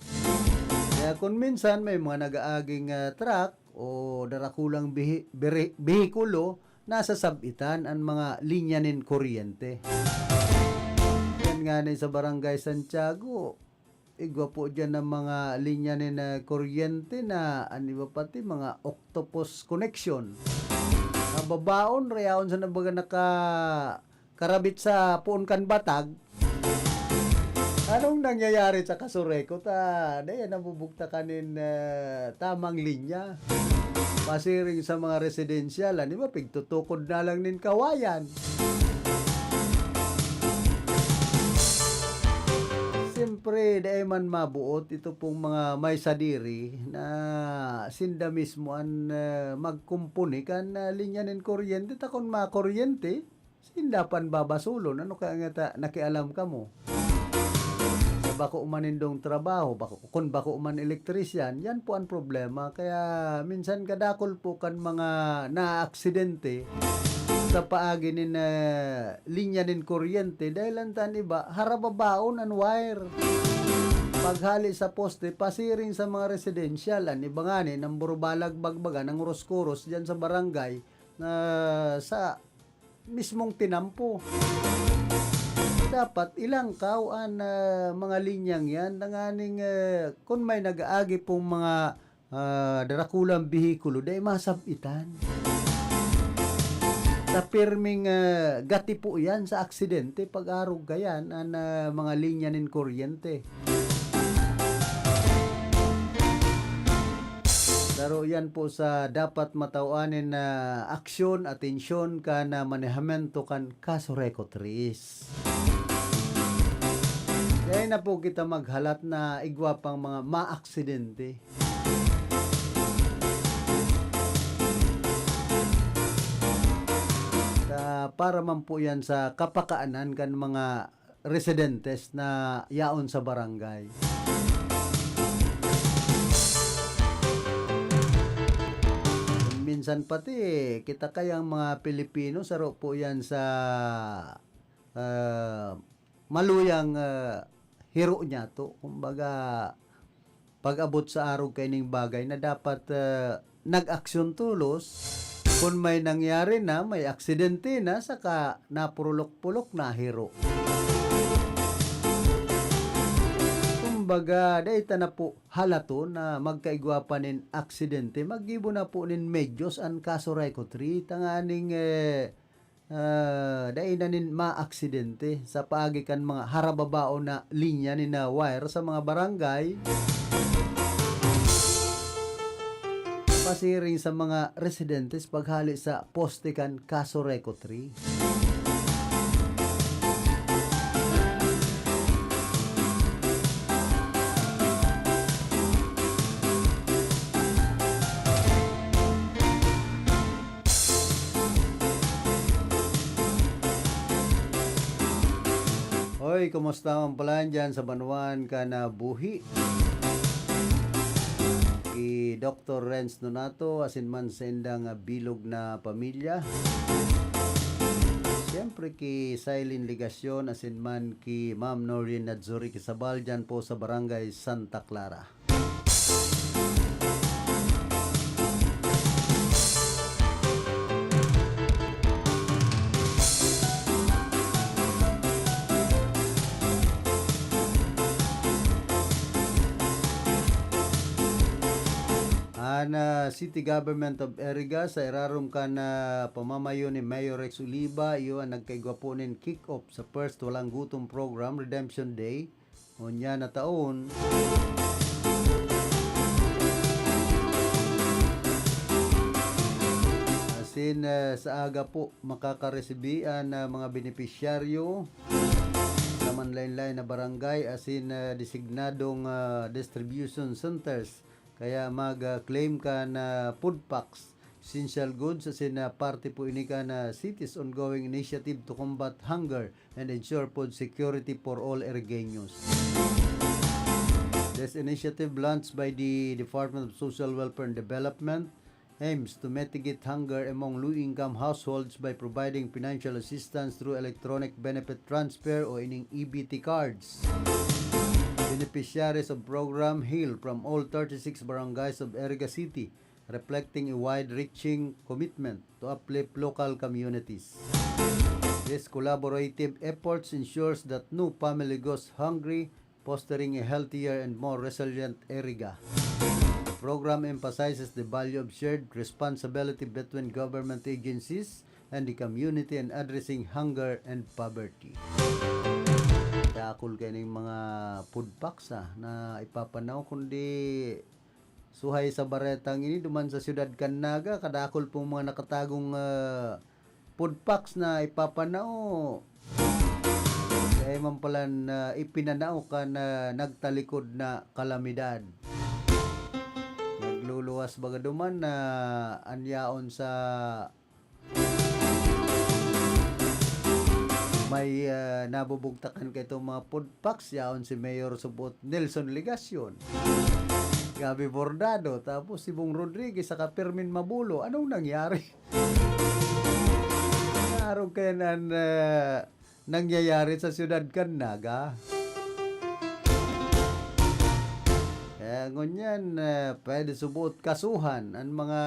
Kaya kung minsan may mga nag-aaging truck o darakulang bihikulo nasa sabitan ang mga linya nin kuryente. Yan nga sa Barangay Santiago, igwa po dyan ng mga linya nin kuryente na aniba pati mga octopus connection. Babaon, reyaon sa nabaga karabit sa puon kan batag. Anong nangyayari sa kasureko ta? Dahil nabubukta kanin tamang linya. Pasiring sa mga residential, di ba? Pigtutukod na lang nin kawayan. Siyempre, dahil man mabuot, ito pong mga may sadiri na sinda mismo ang magkumpuni kan linya nin kuryente. Takon makuryente, sinda pan babasulon. Ano kaya nga nakialam ka mo? Bako umanindong trabaho, kung bako uman elektrisyan, yan po ang problema. Kaya minsan kadakol po kan mga na-aksidente sa paagi ni linya nin kuryente dahil ang iba, harababaon ang wire. Paghali sa poste, pasiring sa mga residential, ang iba nga ng burubalag bagbaga ng Roscoros dyan sa barangay na sa mismong tinampo. Dapat ilang kauan mga linyang yan nanganing kung may nag-aagi pong mga darakulang bihikulo dahil masabitan. Sa pirming gati po yan sa aksidente pag-arog gayan ang mga linya nin kuryente. Pero yan po sa dapat matawanin na aksyon, atensyon ka na manehamento kan kasureko tris. Kaya na po kita maghalat na igwa pang mga maaksidente. Sa para man po yan sa kapakaanan kan mga residentes na yaon sa barangay. Minsan pati kita kayang mga Pilipino saro po yan sa maluyang hiro niya to. Kumbaga pag-abot sa araw kaining bagay na dapat nag-aksyon tulos kung may nangyari na, may aksidente na, saka napurulok-pulok na hiro. Kumbaga, dahil na po halato na magkaigwa pa nin aksidente, magibo na po nin medyos ang kaso rekotri, tanganing dahil na nin ma-aksidente sa paagikan mga harababao na linya ni na wire sa mga barangay, pasiring sa mga residentes paghali sa postikan kaso rekotri. Hoy, kumusta ang palaan dyan sa Banuan ka na buhi? Ki Dr. Renz Nonato, asin man sa indang bilog na pamilya. Siyempre ki Silene Ligasyon, asin man ki Ma'am Noreen Nadzuri Kisabal dyan po sa Barangay Santa Clara. City Government of Eriga sa irarum ka na pamamayo ni Mayor Rex Uliba, iyo ang nagkaigwaponin kick-off sa first Walang Gutom Program Redemption Day unya na taon. Asin sa aga po makakaresebian na mga benepisyaryo sa manlain-lain na barangay, asin designadong distribution centers. Kaya mag-claim ka na food packs, essential goods, as in parte po ini ka na city's ongoing initiative to combat hunger and ensure food security for all Erigueños. This initiative launched by the Department of Social Welfare and Development aims to mitigate hunger among low-income households by providing financial assistance through electronic benefit transfer o ining EBT cards. Beneficiaries of program hail from all 36 barangays of Eriga City, reflecting a wide-reaching commitment to uplift local communities. This collaborative efforts ensures that no family goes hungry, fostering a healthier and more resilient Eriga. The program emphasizes the value of shared responsibility between government agencies and the community in addressing hunger and poverty. Dakol kaning mga food packs na ipapanaw kundi suhay sa baretang ini duman sa siyudad Canaga, kadakol pong mga nakatagong food packs na ipapanaw. Kaya man pala na ipinanaw ka na nagtalikod na kalamidad. Nagluluwas baga duman na anyaon sa may nabubugtakan kay itong mga food packs yaon si Mayor Subot Nelson Ligasyon, Gabi Bordado, tapos si Bong Rodriguez saka Permin Mabulo. Anong nangyari? Araw kaya na nangyayari sa siyudad Canaga. Kaya ngunyan pwede subot kasuhan ang mga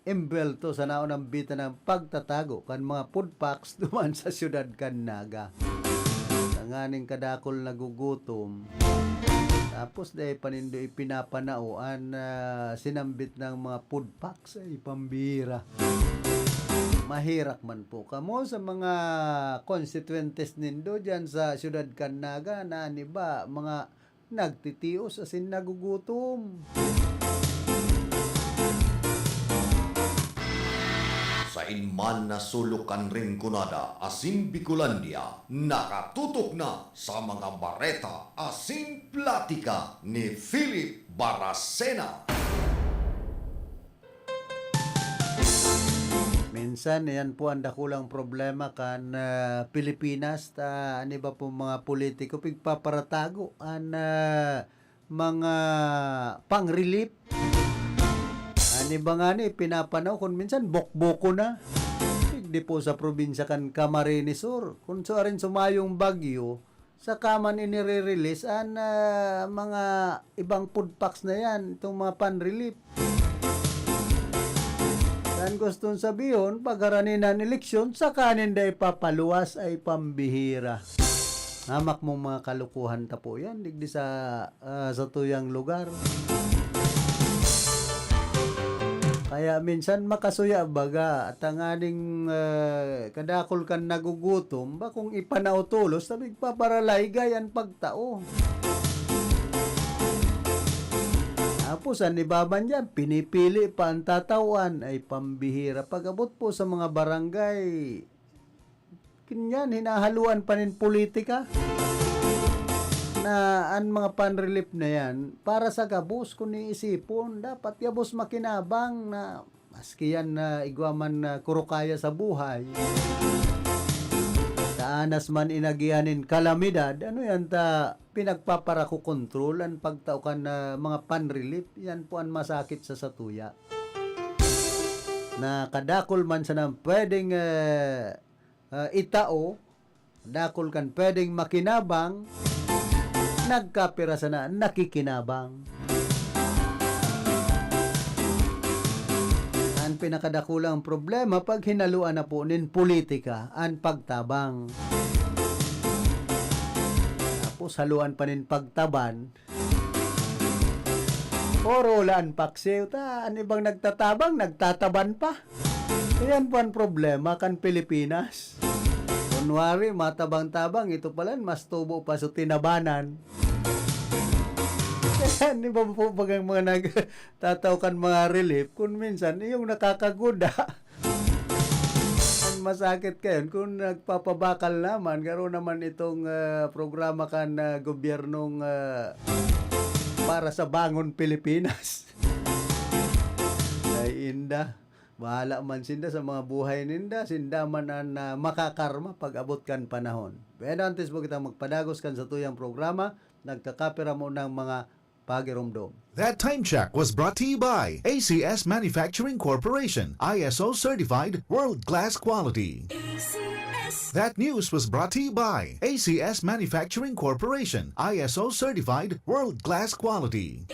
embelto sa naon ang bita ng pagtatago kan mga food packs duman sa siyudad Canaga. Nanganing kadakol nagugutom. Tapos dahil panindo ipinapanauan sinambit ng mga food packs ay pambira. Mahirak man po kamo sa mga constituentes nindo dyan sa siyudad Canaga na ba mga nagtitios asin nagugutom. Sa inman na sulukan rin kunada asin Bicolandia, nakatutok na sa mga bareta asin platika ni Philip Baracena. minsan yan po ang dakulang problema kan Pilipinas ta ani ba po mga politiko pigpaparatago an mga pang-relief. Ani ba nga ni pinapanaw kung minsan bokboko na. Hindi po sa probinsya kan Camarines Sur. Kung so rin sumayong bagyo, sa kaman inire-release an mga ibang food packs na yan, itong mga pan-relief. Dan gustong sabihin, pag-haranin ng eleksyon, sa kanin day papaluwas ay pambihira. Hamak mong mga kalukuhan ta po yan, digdi sa tuyang lugar. Kaya minsan makasuya baga at ang aning kadakol kan nagugutom ba kung ipanautulos sabi paparalay gayan pagtao. Tapos ang ibaban dyan, pinipili pa ang tatawan ay pambihira. Pag-abot po sa mga barangay, kinyan hinahaluan pa rin politika na ang mga pan-relief na yan para sa gabos kung iisipon dapat gabos makinabang na maski yan na igwaman na kurukaya sa buhay taanas man inagianin kalamidad ano yan ta pinagpaparako kontrol ang pagtaukan na mga pan-relief yan po ang masakit sa satuya na kadakol man sa nang pwedeng itao dakol kan pwedeng makinabang nagkapira sa na nakikinabang. Ang pinakadakulang problema pag hinaluan na po nin politika ang pagtabang. Tapos haluan pa nin pagtaban. Puro laan paksiw ta, ang ibang nagtatabang, nagtataban pa. Yan po ang problema kan Pilipinas. Kunwari, matabang-tabang, ito pala, mas tubo pa sa tinabanan. Kaya, di ba po pag mga nagtatawkan mga relief, kung minsan, yung nakakaguda, ang masakit kayo, kung nagpapabakal naman, garo naman itong programa kan gobyernong para sa Bangon Pilipinas. Ay, inda. Bahala man sinda sa mga buhay ninda, sinda man na makakarma pag abot kan panahon. Pero antes mo kita magpadagos kan sa tuyang programa, nagkakapira mo ng mga pagirumdom. That time check was brought to you by ACS Manufacturing Corporation, ISO certified world-class quality. That news was brought to you by ACS Manufacturing Corporation, ISO certified world-class quality.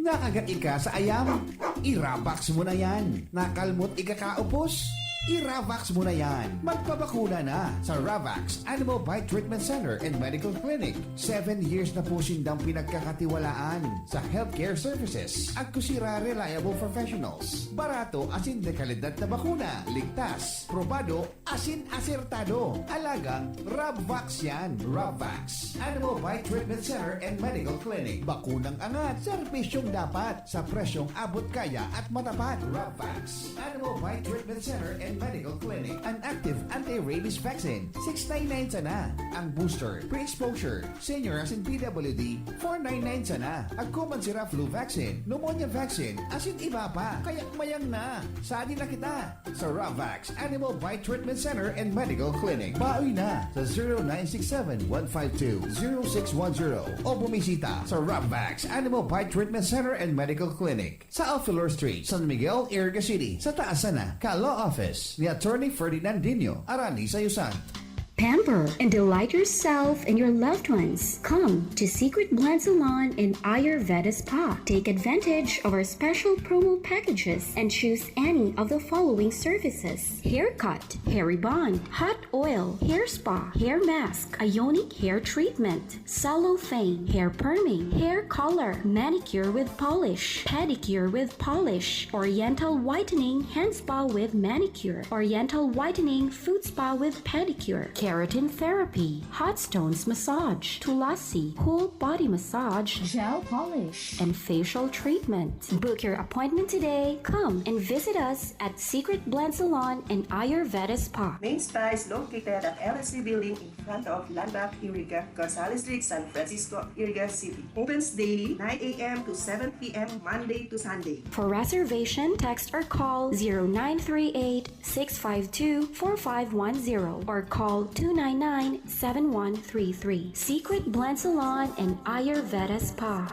Nakagain ka sa ayam? I-Ravax mo na yan. Nakalmot ikakaupos? I-Ravax mo na yan. Magpabakuna na sa Ravax Animal Bite Treatment Center and Medical Clinic. 7 years na po sindang pinagkakatiwalaan sa healthcare services at kusira reliable professionals. Barato asin de kalidad na bakuna. Ligtas, probado, asin asertado. Alagang Ravax yan. Ravax Animal Bite Treatment Center and Medical Clinic. Bakunang angat, serbisyong dapat sa presyong abot kaya at matapat. Ravax Animal Bite Treatment Center and Medical Clinic. An active anti-rabies vaccine, $699 sana. Ang booster, pre-exposure, senior as in PWD, $499 sana. Agkuman sira flu vaccine, pneumonia vaccine, asin iba pa. Kayak mayang na. Saan na kita? Sa Ravax Animal Bite Treatment Center and Medical Clinic. Baoy na sa 0967-152-0610 o bumisita sa Ravax Animal Bite Treatment Center and Medical Clinic sa Alfilor Street, San Miguel, Iriga City. Sa taas na, Ka-Law Office ni Attorney Ferdinandinho, Arani Sayusan. Pamper and delight yourself and your loved ones. Come to Secret Blend Salon in Ayurveda Spa. Take advantage of our special promo packages and choose any of the following services: haircut, hair rebond, hot oil, hair spa, hair mask, ionic hair treatment, cellophane, hair perming, hair color, manicure with polish, pedicure with polish, oriental whitening hand spa with manicure, oriental whitening foot spa with pedicure, keratin therapy, hot stones massage, Tulasi, whole body massage, gel polish, and facial treatment. Book your appointment today. Come and visit us at Secret Blend Salon and Ayurveda Spa. Main Spa is located at LSC Building in front of Landmark Iriga, Gonzales Street, San Francisco, Iriga City. Opens daily 9 a.m. to 7 p.m. Monday to Sunday. For reservation, text or call 0938-652-4510 or call 299-7133. Secret Blend Salon and Ayurveda Spa.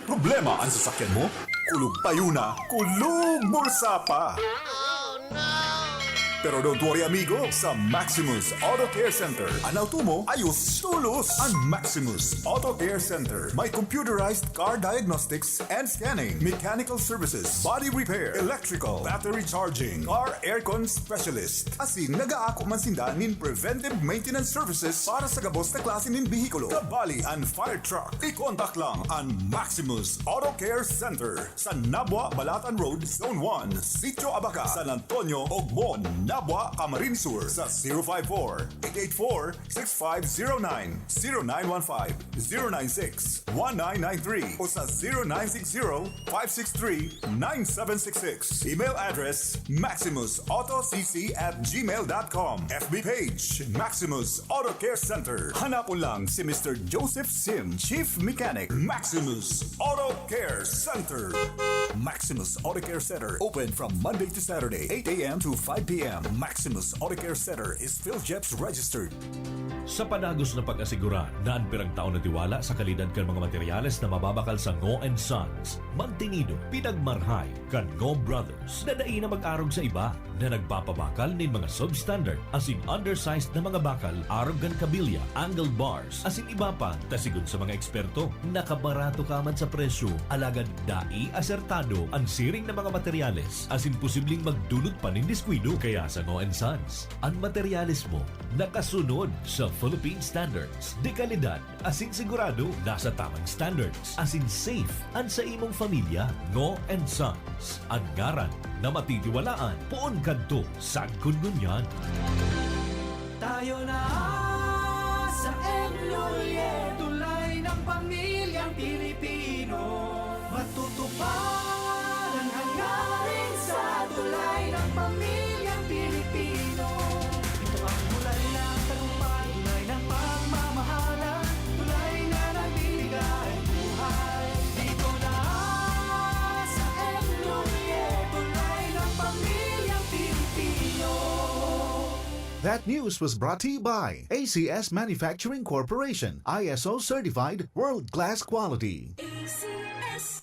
Problema ang sasakyan mo? Kulog tayo na, kulog bulsa pa! Pero don't worry amigo, sa Maximus Auto Care Center, ang auto mo ayos tulos. Ang Maximus Auto Care Center may computerized car diagnostics and scanning, mechanical services, body repair, electrical, battery charging, car aircon specialist. Asin nag-aako man sinda nin preventive maintenance services para sa gabos na klase nin bihikulo, kabali and fire truck. I-contact lang ang Maximus Auto Care Center sa Nabwa, Balatan Road, Zone 1, Sitio Abaca, San Antonio, Ogmon, Nabwa, Camarines Sur sa 054-884-6509, 0915-096-1993 o sa 0960-563-9766. Email address maximusautocc@gmail.com. FB page Maximus Auto Care Center. Hanapon lang si Mr. Joseph Sim, Chief Mechanic, Maximus Auto Care Center. Maximus Auto Care Center open from Monday to Saturday, 8 a.m. to 5 p.m. Maximus Auto Care Center is PhilJeps registered. Sa panagos na pag-asigura na ang pirang taon na tiwala sa kalidad kan mga materyales na mababakal sa Ngo & Sons, mantinido, pinagmarhay kan Ngo Brothers na dai na mag-arog sa iba na nagpapabakal nin mga substandard as in undersized na mga bakal, arog kan kabilya, angled bars, as in iba pa, tasigon sa mga eksperto, nakabarato kaman sa presyo, alagad dai asertado ang siring na mga materyales as in posibleng magdulot pa nin diskwido. Kaya sa Ngo & Sons, ang materyales mo nakasunod sa Philippine standards. De kalidad, asin sigurado, nasa tamang standards. Asin safe, ang sa imong pamilya, Ngo & Sons. Ang ngaran na matitiwalaan, poon kadto, sad kununyan. Tayo na sa Enlulye, tulay ng pamilyang Pilipino. Matutupad ang hangarin sa tulay ng pamilyang Pilipino. Ito ang tulay ng tagumpay, tulay ng pagmamahalan, tulay na nagbibigay buhay. Dito na sa Enlulye, tulay ng pamilyang Pilipino. That news was brought to you by ACS Manufacturing Corporation, ISO certified world-class quality. ACS.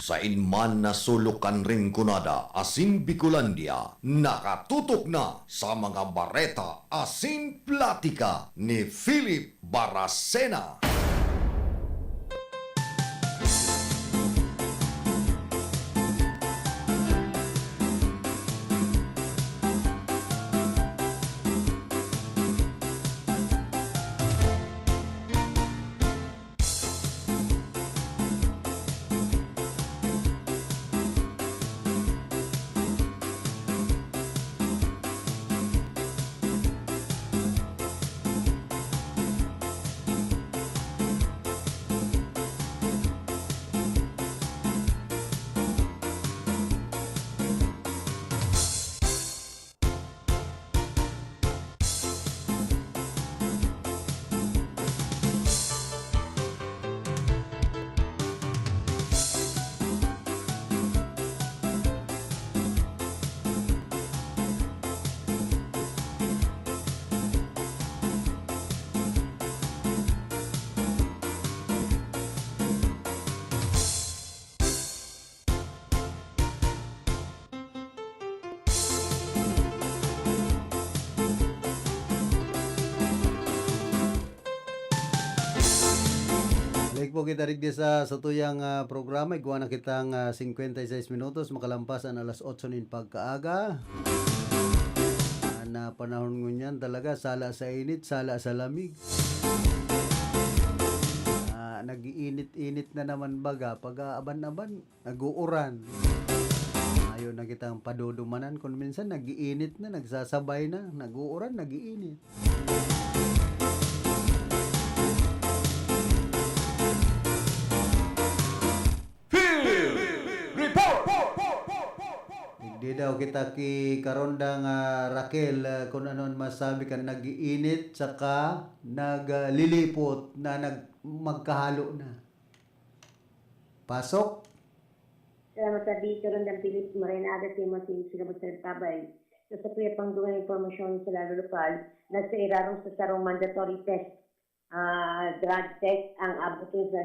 Sa inman na sulukan ring kunada asin Bicolandia, nakatutok na sa mga bareta asin platika ni Philip Baracena. Balik po kita rin sa tuyang programa. Iguwa na kitang 56 minutos. Makalampas ang alas 8 nin pagkaaga. Na panahon ngunyan talaga, sala sa init, sala sa lamig. Nag-iinit-init na naman baga. Pag aban-aban, nag-uuran. Ayaw na kitang padudumanan. Kung minsan, nag-iinit na, nagsasabay na. Nag-uuran, nag-iinit. Hindi daw kita ki karondang Raquel kung anon masabi ka nag-iinit saka naglilipot na magkahalo na. Pasok. Salamat sa dito ron ng Philip Marinada si Masin sila magsaltabay. Sa kuya pang dungan informasyon sa lalo lokal na sa irarong sa sarong mandatory test drug test ang abutin sa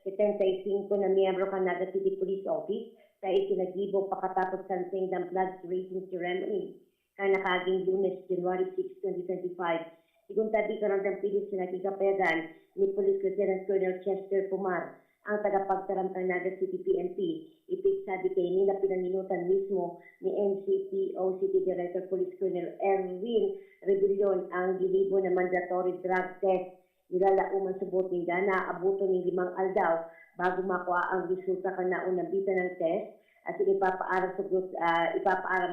175 na miyembro ka Naga City Police Office sa itinagibo pakatapos kansing ng blood rating ceremony kaya nakaging Lunes, January 6, 2025. Sigun tabi karon ng pilis na nagkikapayagan ni Police Lieutenant Colonel Chester Pumar, ang tagapagtaram ng Naga City PNP. Ipigsabi kay nila pinanginutan mismo ni NCPO City Director Police Colonel Erwin Rebellion ang gilibo na mandatory drug test. Nilalauman subot ng dana, abuto ng 5 aldaw bago makuha ang resulta ka na unang bita ng test at ipapaaram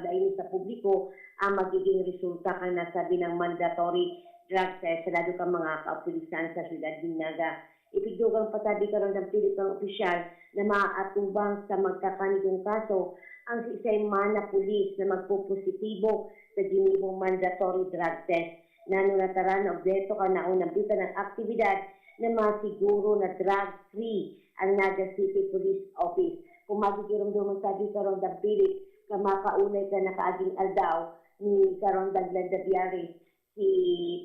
dahil sa publiko ang magiging resulta ka na sabi ng mandatory drug test sa lalo ka mga kaopulisan sa siyudad ng Naga. Ipigdugang patabi karon ng Pilipang opisyal na maaatubang sa magkakanigong kaso ang isay man na pulis na magpupositibo sa ginibong mandatory drug test. Nanunataran na objeto ka na unang bita ng aktibidad na masiguro na drug-free ang Naga City Police Office. Kung magigirong-dumang sabi karon ng Pilip, kamakaunay ka na kaaging aldaw ni karon Daglan Dabiari, si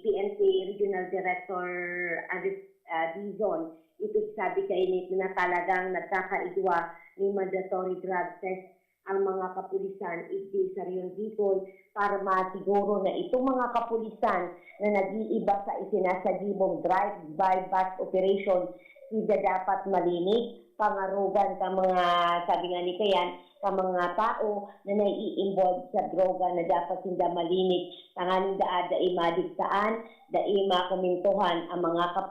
PNP Regional Director Dizon, ipigsabi kay init na talagang nagkakaidwa ni mandatory drug test ang mga kapulisan igdi sa Rion Bicol para masiguro na itong mga kapulisan na nag-iiba sa isinasagibong drive-by-bus operation sila dapat malinig, pangarugan ka mga, sabi nga ni Kayan, ka mga tao na nai-involve sa droga na dapat hindi malinig. Tanganing daad, madigtaan, makumintuhan ang mga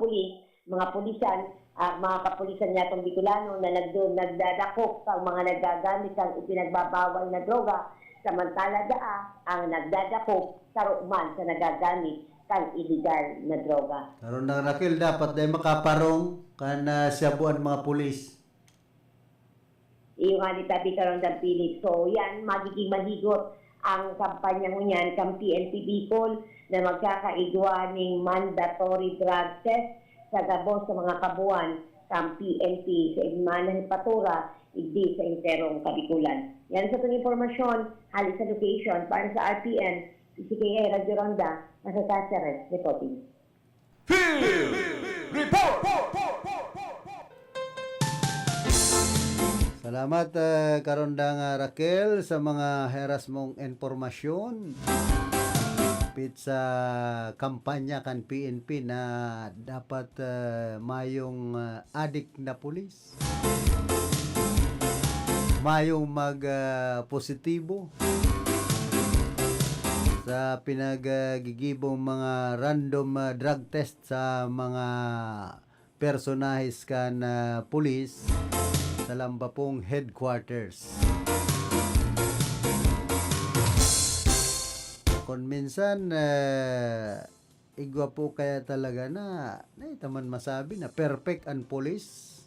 mga pulisan, mga kapulisan yatong Bicolano na nagdadakop ang mga nagagamit ang ipinagbabawal na droga, samantala ang nagdadakop saruman sa nagagamit kang illegal na droga. Karon na Raquel, dapat dahil makaparong kana siyabuan mga pulis. Iyo nga ni tabi karon ng Philip. So yan, magiging mahigot ang kampanya mo yan kang PNP Bicol na magkakaigwa ng mandatory drug test sa gabos sa mga kabuan kang PNP sa Igmana Patura, igdi sa Interong Kabikulan. Yan sa itong informasyon, halis sa location para sa RPN, CCKA Radio Ronda, nasa Cáceres, reporting. Field Report! Salamat karondang Raquel sa mga heras mong informasyon. Sa kampanya kan PNP na dapat mayong adik na pulis, mayong positibo sa pinagigibong mga random drug test sa mga personahes kan pulis sa Lambapong headquarters. Kung minsan, igwa po kaya talaga na taman masabi na perfect ang police.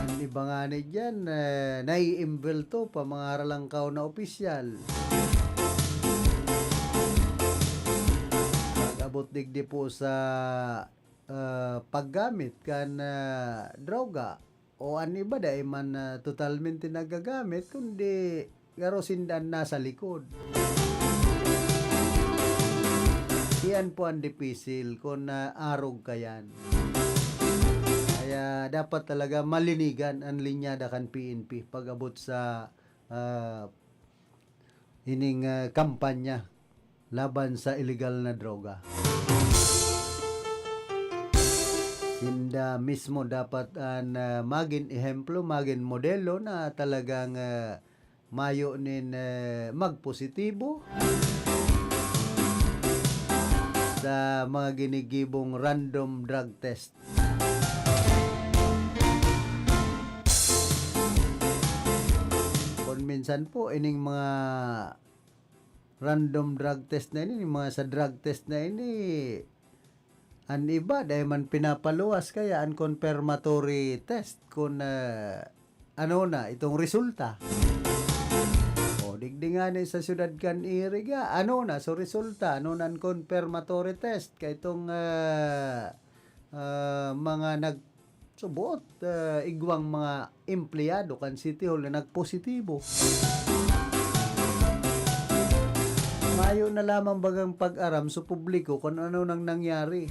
Ang iba nga ni dyan, nai-imbelto pa mga ralangkaw na opisyal. Pag-abot digdi po sa paggamit kan droga o ani ba dahil man totalmente nagagamit kundi garo sindan nasa likod. Iyan po ang dipisil kung arog kayan. Kaya dapat talaga malinigan ang linyada kan PNP pag-abot sa kampanya laban sa illegal na droga. Sinda mismo dapat maging ehemplo, maging modelo na talagang mayo nin magpositibo sa mga ginigibong random drug test. Kung minsan po ining mga random drug test na ini, mga sa drug test na ini, ang iba dahil man pinapaluwas kaya ang confirmatory test kung ano na itong resulta. O digdingan sa syudad kan iriga, ano na so resulta, ano na ang confirmatory test kay itong mga nagsubuot igwang mga empleyado kan City Hall na nagpositibo. Mayo na lamang bagang pag-aram sa publiko kung ano nang nangyari.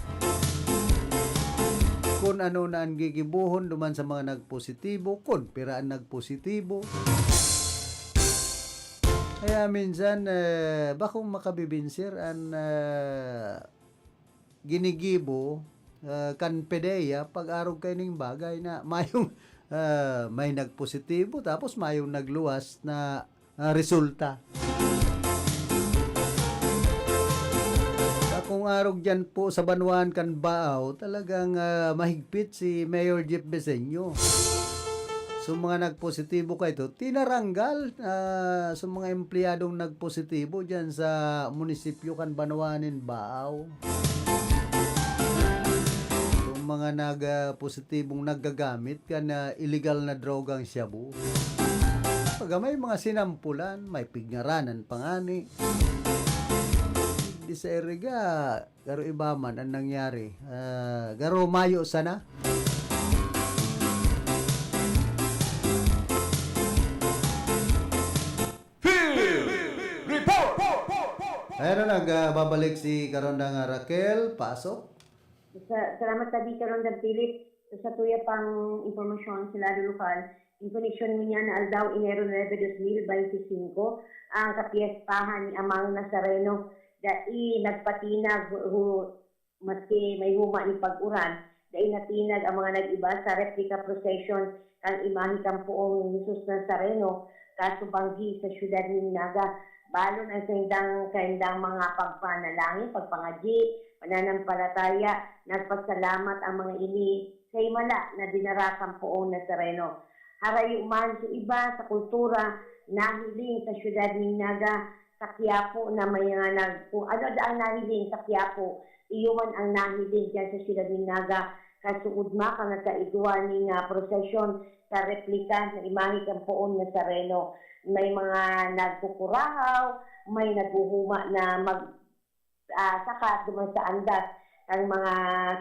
Kung ano na ang gigibuhon duman sa mga nagpositibo, kung piraan nagpositibo. Kaya minsan, bakong makabibinsir ang ginigibo kan pedeya pag-arog kayo ng bagay na mayong may nagpositibo tapos mayong nagluwas na resulta. Kung arog dyan po sa Banwan kan Baaw, talagang mahigpit si Mayor Jeff Besenyo. So mga nagpositibo kayo, tinaranggal sa mga empleyadong nagpositibo dyan sa munisipyo kan Banwanin Baaw. So mga nagpositibong naggagamit kan illegal na drogang shabu. Pag may mga sinampulan, may pignaranan pangani. Di sa eriga, garo iba man ang nangyari. Garo mayo sana. Ayun na, nagbabalik si Karondang Raquel. Pasok. Salamat tabi karon ng Philip sa tuya pang impormasyon sa lado lokal. In connection niya na aldaw Enero 9, 2025 ang kapiestahan ni Amang Nazareno dai nagpatinag maski may huma ni pag-uran dai natinag ang mga nag-iba sa replica procession kang imahe kang Poong Jesus Nazareno kasubanggi sa syudad ng Naga. Balon ang kaindang mga pagpanalangin, pagpangaji, pananampalataya, nagpasalamat ang mga ini sa himala na dinarakang Poong Nazareno. Harayo man sa iba sa kultura, nahiling sa syudad ng Naga, sa Quiapo na may kung ano ang nahiling sa Quiapo, iyon ang nahiling dyan sa syudad ng Naga, kasuudma ka nagkaiguan ng procession sa replika ng imahe kang Poong Nazareno. May mga nagkukurahaw, may naghuhuma na sakat duman sa andas ang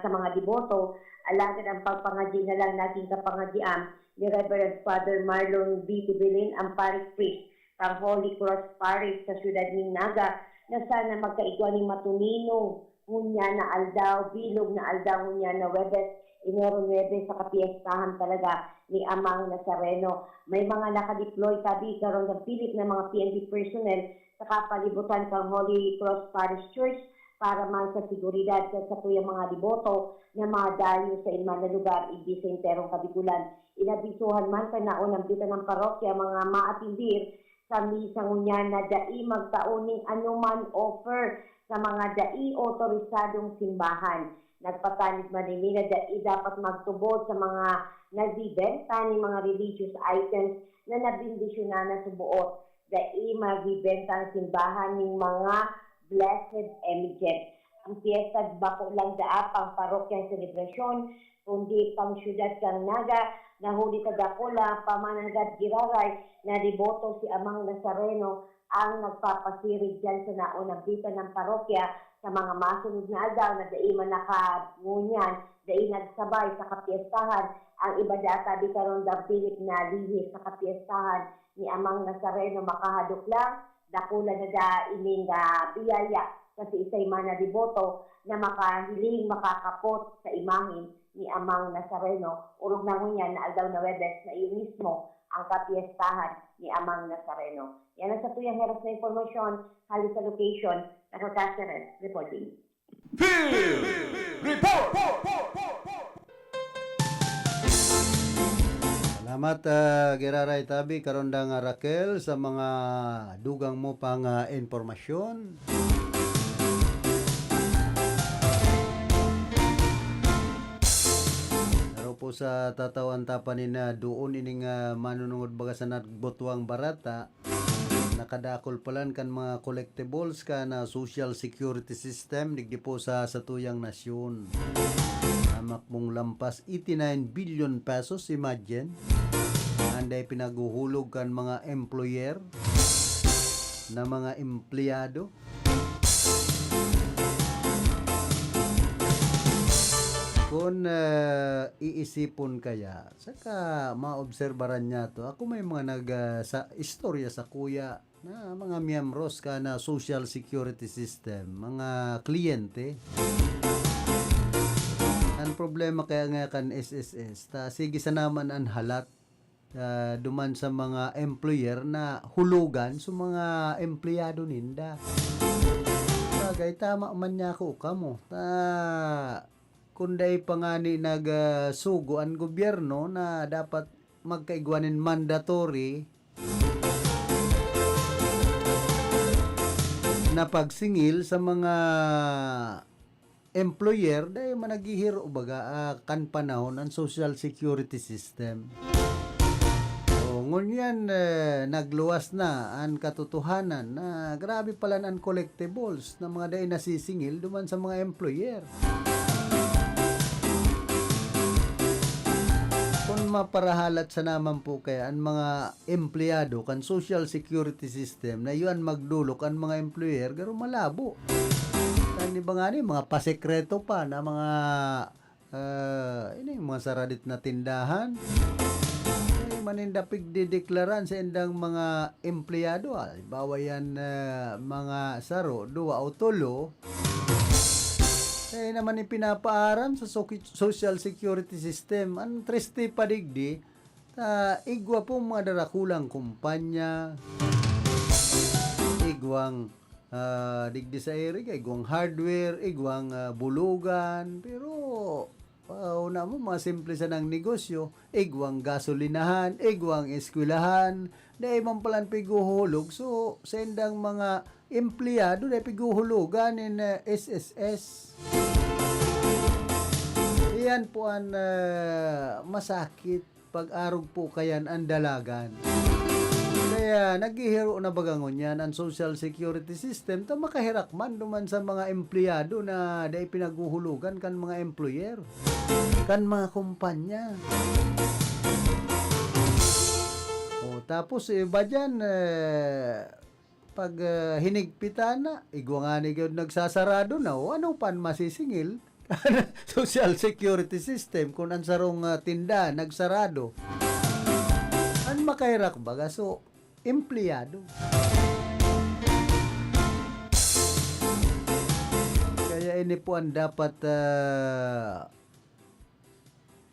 sa mga deboto. Alagad ang pagpangadyi na lang nating kapangadyian ni Reverend Father Marlon B. Tibilin, ang parish priest ng Holy Cross Parish sa syudad ng Naga, na sana magkaigwa ni matuninong ngunya na aldaw, bilog na aldaw ngunya na Webes, Enero 9 sa kapiestahan talaga ni Amang Nazareno. May mga nakadeploy tabi karon ng pilit na mga PNP personnel sa kapalibutan kang Holy Cross Parish Church para man sa seguridad sa tuyang mga deboto na mga dayo sa iman na lugar ibig sa interong Kabikulan. Inabisuhan man sa naunang bitan ng parokya mga maatindir sa misang ngunya na dai magtauning anuman offer sa mga dai otorisadong simbahan. Nagpatanid man nila dai dapat magtubod sa mga nagbibenta ni mga religious items na nabindisyonan na subuot. Dai magbibenta ang simbahan ng mga blessed images. Ang piyesta bako lang daa pang parokyang selebrasyon, kundi pang syudad kang Naga, nahuli kagakula, pamanagad giraray, na deboto si Amang Nazareno ang nagpapasirig dyan sa naunang bitan ng parokya sa mga masunod na aldaw na dai man nakangunyan, dai nagsabay sa kapiestahan. Ang iba data di karon dapilit na lihis sa kapiestahan ni Amang Nazareno makahadok lang, dakula na da ining biyaya kasi isay man na deboto na makahiling makakapot sa imahin ni Amang Nazareno. Urog na ngunyan na aldaw na Webes na iyon mismo ang kapiestahan ni Amang Nazareno. Yan ang sa tuyang heras na informasyon, halos sa location, Nakakasiren, reporting. Report! Salamat, Geraray Tabi, karon da nga Raquel, sa mga dugang mo pang informasyon. Pero po sa tatawan tapanin na doon ining manunungod baga sa nagbotuang barata, nakadakol palan kan mga collectibles ka na social security system digdi po sa satuyang nasyon. Amak mong lampas 89 billion pesos, imagine. Anday pinaguhulog kan mga employer na mga empleyado. Kung iisipon kaya, saka maobserbaran niya to. Ako may mga sa istorya sa kuya na mga miyembros ka na social security system, mga kliyente. Ang problema kaya nga kan SSS, sige sa naman ang halat duman sa mga employer na hulugan sa mga empleyado ninda. Bagay, tama man niya ako kamo. Kunday pangani nagsugo ang gobyerno na dapat magkaigwanin mandatory na pagsingil sa mga employer dahil managhihiro baga kan panahon ang social security system. O ngunyan nagluwas na ang katotohanan na grabe pala ang collectibles na mga dahil nasisingil duman sa mga employer. Kung maparahalat sa naman po kaya ang mga empleyado kan social security system na yun magdulok ang mga employer garo malabo. Kan iba nga ni mga pasekreto pa na mga ini mga saradit na tindahan. Ay manindapig dideklaran sa endang mga empleyado. Halimbawa yan mga saro, 2 o 3. Kaya naman ipinapaaram sa social security system. Ang triste pa digdi, igwa po mga darakulang kumpanya, igwang digdi sa area, igwang hardware, igwang bulugan, pero una mo mga simple sa ng negosyo, igwang gasolinahan, igwang eskwelahan, dahil man palang piguhulog, so sendang mga empleyado dahil piguhulugan in SSS. Iyan po ang masakit pag-arog po kayan ang dalagan. Kaya naghihiro na bagangon yan ang social security system ta makahirakman duman sa mga empleyado na dahil pinaguhulugan kan mga employer, kan mga kumpanya. O tapos iba dyan, pag hinigpitan na, igwa nga ni nagsasarado na, o ano pan masisingil? Social security system kung ang sarong tinda nagsarado. Ang makahirak baga, so empleyado. Kaya ini po ang dapat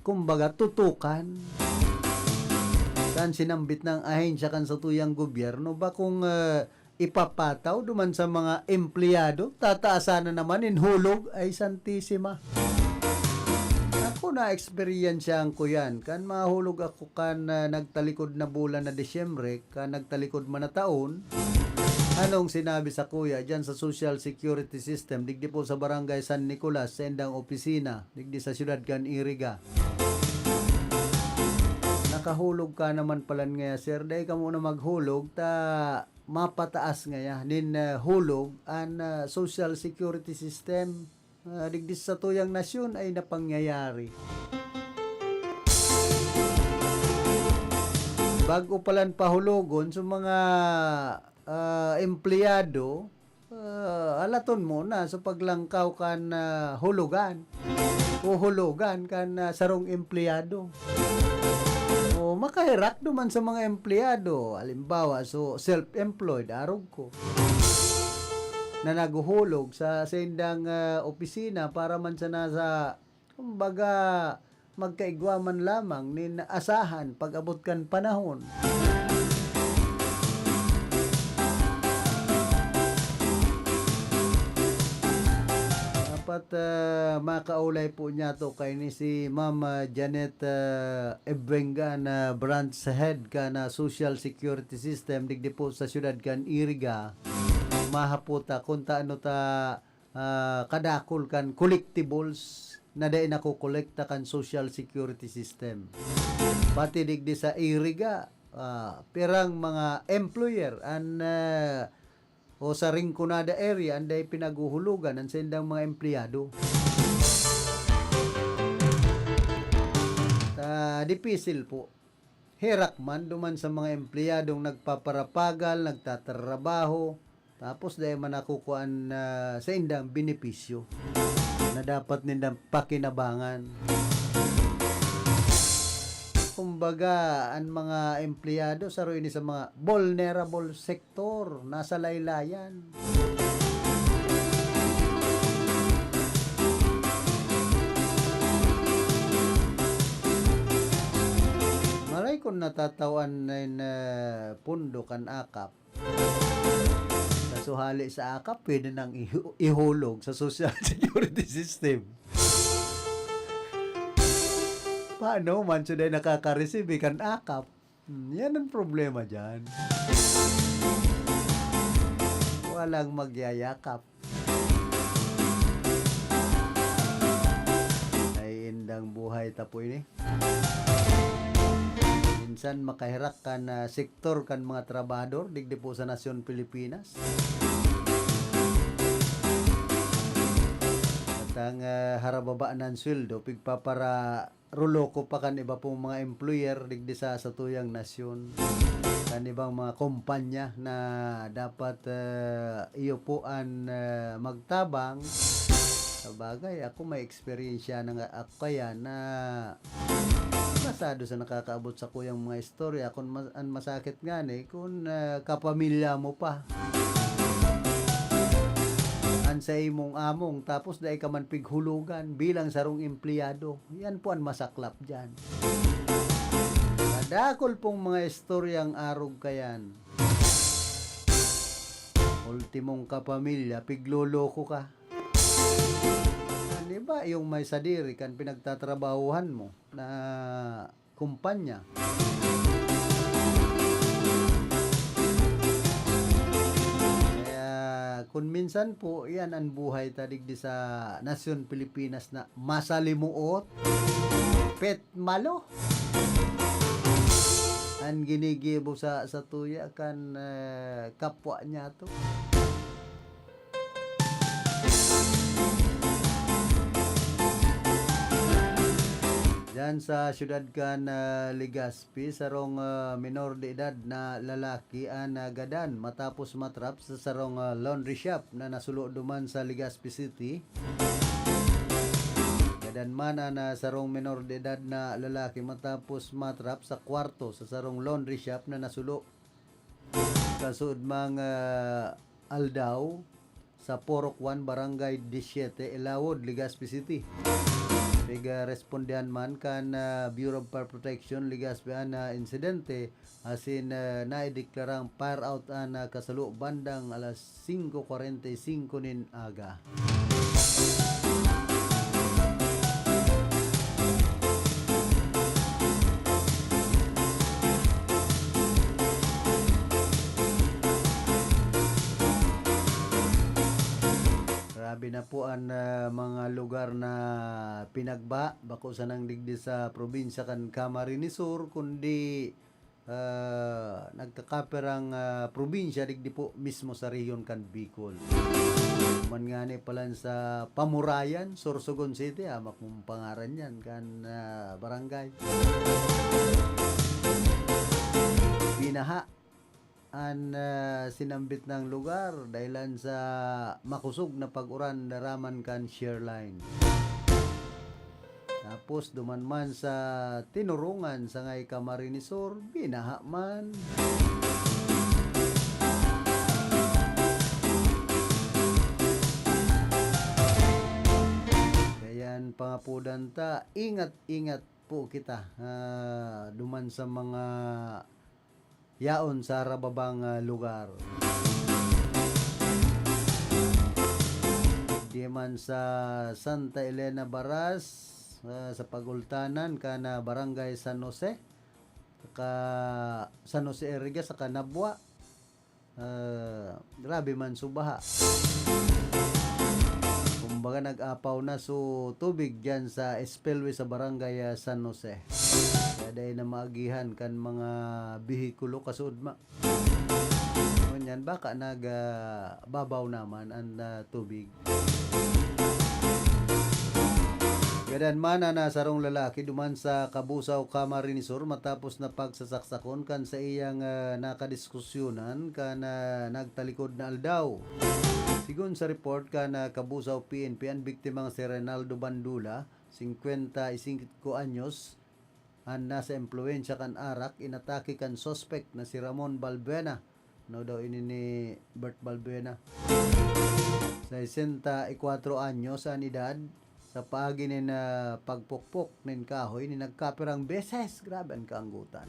kumbaga tutukan kan sinambit ng ahensya kan sa tuyang gobyerno ba kung ipapataw duman sa mga empleyado, tataasan na naman inhulog ay santisima. Ako na experience ko yan. Kan mahulog ako kan nagtalikod na bulan na Disyembre, kan nagtalikod man na taon. Anong sinabi sa kuya dyan sa social security system, digdi po sa barangay San Nicolas, sa endang opisina, digdi sa siyudad kan Iriga. Nakahulog ka naman palan ngaya, sir. Dahil ka muna maghulog, mapataas ngaya. Nin hulog ang social security system. Digdis sa tuyang nasyon ay napangyayari. Bago palan pahulogon sa mga empleyado, alaton mo na sa paglangkaw kan hulugan. Uhulugan kan sarong empleyado. O makahirak duman sa mga empleyado. Halimbawa, so self-employed, arog ko. Na naguhulog sa sendang opisina para man sa nasa, kumbaga, magkaigwaman lamang nin asahan pag abot kan panahon. dapat makaulay po niya to kay ni si Ma'am Janet Ebenga na branch head ka na Social Security System digdi po sa syudad kan Iriga. Mahaputa kung taano ta kadakol kan collectibles na dahil nakukolekta kan Social Security System. Pati digdi sa Iriga, pirang mga employer o sa Rinconada area anday pinaguhulugan ang sendang mga empleyado. Dipisil po. Herak man duman sa mga empleyadong nagpaparapagal, nagtatrabaho, tapos dahil man nakukuhaan sa indang benepisyo na dapat nindang pakinabangan. Kumbaga, ang mga empleyado sa ini sa mga vulnerable sector, nasa laylayan. Maray kung natatawan na pundo kan akap, kasuhali sa akap, pwede nang ihulog sa Social Security System. Paano man suday nakaka-receive kan akap? Yan ang problema dyan. Walang magyayakap. Ay indang buhay tapo ini. Minsan makahirak kan sektor kan mga trabador digdi po sa nasyon Pilipinas. At ang harababa ng sweldo pigpapara ruloko pa kan iba pong mga employer digdi sa satuyang nasyon, kan ibang mga kumpanya na dapat iyo po ang magtabang. Sabagay, ako may experience ng ako kaya na masado sa nakakaabot sa kuyang mga istorya kung masakit nga kung kapamilya mo pa sa imong among tapos dahil ka man pighulugan bilang sarong empleyado. Yan po ang masaklap dyan. Kadakol pong mga istoryang arog kayan. Ultimong kapamilya, pigloloko ka. Di ba yung may sadiri kan pinagtatrabahuhan mo na kumpanya? Kung minsan po, yan ang buhay tadig di sa nasyon Pilipinas na masalimuot, pet malo. Ang ginigibo sa tuya kan kapwa niya to. Diyan sa syudad kan Legazpi, sarong minor de edad na lalaki ang gadan matapos matrap sa sarong laundry shop na nasulo duman sa Legazpi City. Gadan man na sarong minor de edad na lalaki matapos matrap sa kwarto sa sarong laundry shop na nasulo kasud mang Aldaw sa Porok 1 Barangay 17 Ilawod, Legazpi City. Respondihan man kan Bureau of Fire Protection Legazpi na insidente asin naideklarang fire out na kasalo bandang alas 5:45 nin aga. Grabe na po ang mga lugar na pinagba bako sa nang digdi sa probinsya kan Camarines Sur kundi nagkakaperang probinsya digdi po mismo sa rehiyon kan Bicol. Man nga ni palan sa Pamurayan, Sorsogon City, makung pangaran yan kan barangay. Binaha ang sinambit ng lugar dahilan sa makusog na pag-uran daraman kan shear line. Tapos dumanman sa tinurungan sa ngay Camarines Sur, binaha man. Kayan pangapudan ta, ingat-ingat po kita duman sa mga yaon sa rababang lugar. Di man sa Santa Elena Baras, sa Pagultanan, kana Barangay San Jose, saka San Jose area, saka Nabwa. Grabe man subaha. Kumbaga nag-apaw na so tubig dyan sa spillway sa Barangay San Jose. Kaya dahil na maagihan kan mga bihikulo kasud ma. Yan baka babaw naman ang tubig. Gadan man na sarong lalaki duman sa Kabusaw Camarines Sur matapos na pagsasaksakon kan sa iyang nakadiskusyonan kan nagtalikod na aldaw. Sigun sa report kan Kabusaw PNP ang biktimang si Reynaldo Bandula, 55 anyos, ang nasa impluensya kan arak, inatake kan suspect na si Ramon Balbuena. No daw ini ni Bert Balbuena. 64 anyos ang edad. Sa paagi ni na pagpukpok nin kahoy ni nagkapirang beses. Grabe ang kaanggutan.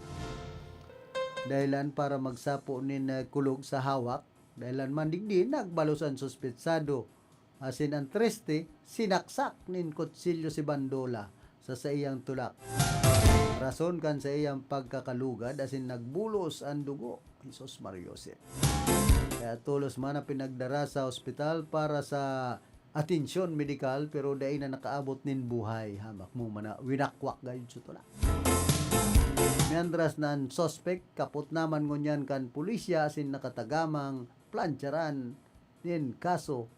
Dahilan para magsapo nin kulog sa hawak. Dahilan man digdi nagbalos ang suspetsado. Asin ang triste, sinaksak nin kutsilyo si Bandola sa iyang tulak. Rason kan sa iyang pagkakalugad asin nagbulos ang dugo. Jesus Mariosep. Kaya tulos man na pinagdara sa ospital para sa atensyon medikal pero dahil na nakaabot nin buhay. Hamak mo man na winakwak gayon sa tulak. Miandras na ang suspect kapot naman ngunyan kan pulisya asin nakatagamang plantsaran nin kaso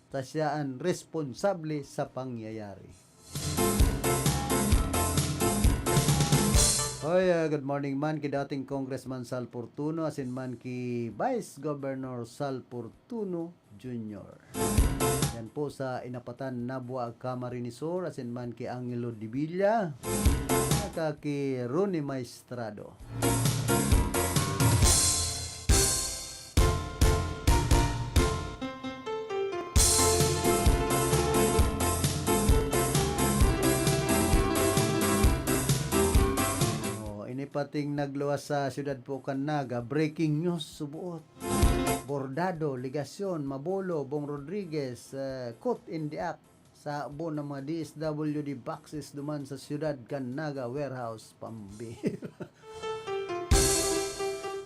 ta siya ang responsable sa pangyayari. Hoy, good morning man ki dating Congressman Sal Portuno asin man ki Vice Governor Sal Portuno Jr. Yan po sa inapatan Nabwa Camarines Sur asin man ki Angelo Divilla at ki Ronnie Maestrado. Pating nagluwas sa siyudad Pucan Naga, breaking news subuot. Bordado, Ligasyon, Mabolo, Bong Rodriguez, caught in the act sa abo ng mga DSWD boxes duman sa siyudad Canaga warehouse pambihira.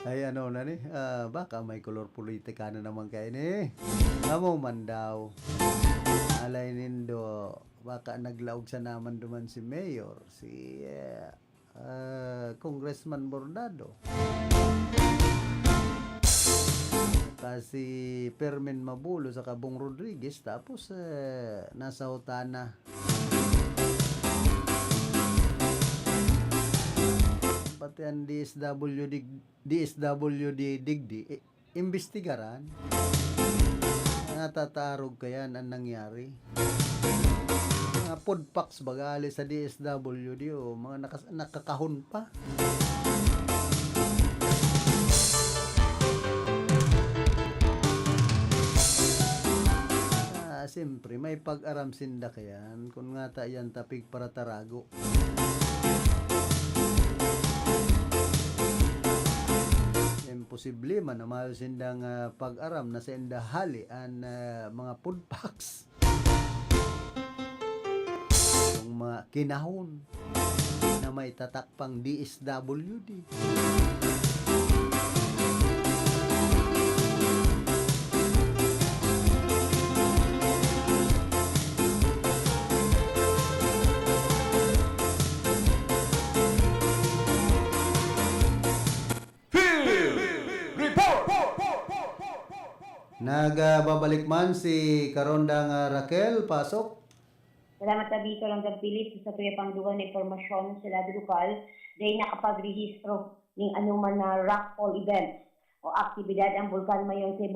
Ay ano na ni, baka may kolor politika na naman kayo ni. Amo man daw. Alay nindo, baka naglaog sa naman duman si Mayor, si Congressman Bordado. Kasi Permen Mabulo sa Kabong Rodriguez tapos nasa hutana. Pati ang DSWD Digdi imbestigaran. Natatarog kayan ang nangyari. Mga podpacks bagali sa DSWD o mga nakakahon pa. Siyempre may pag-aram sinda kayan kung nga ta yan tapig para tarago. Imposible man na mayo sindang pag-aram na sa indahali ang mga podpacks. Mga kinahon na may tatakpang DSWD. Nagbabalik man si Karondang Raquel, pasok. Salamat sa dito lang sa Philips sa tuya pangdugan na impormasyon sa lado lokal dahil nakapagrehistro ng anuman na rockfall event o aktibidad ang bulkan mayon sa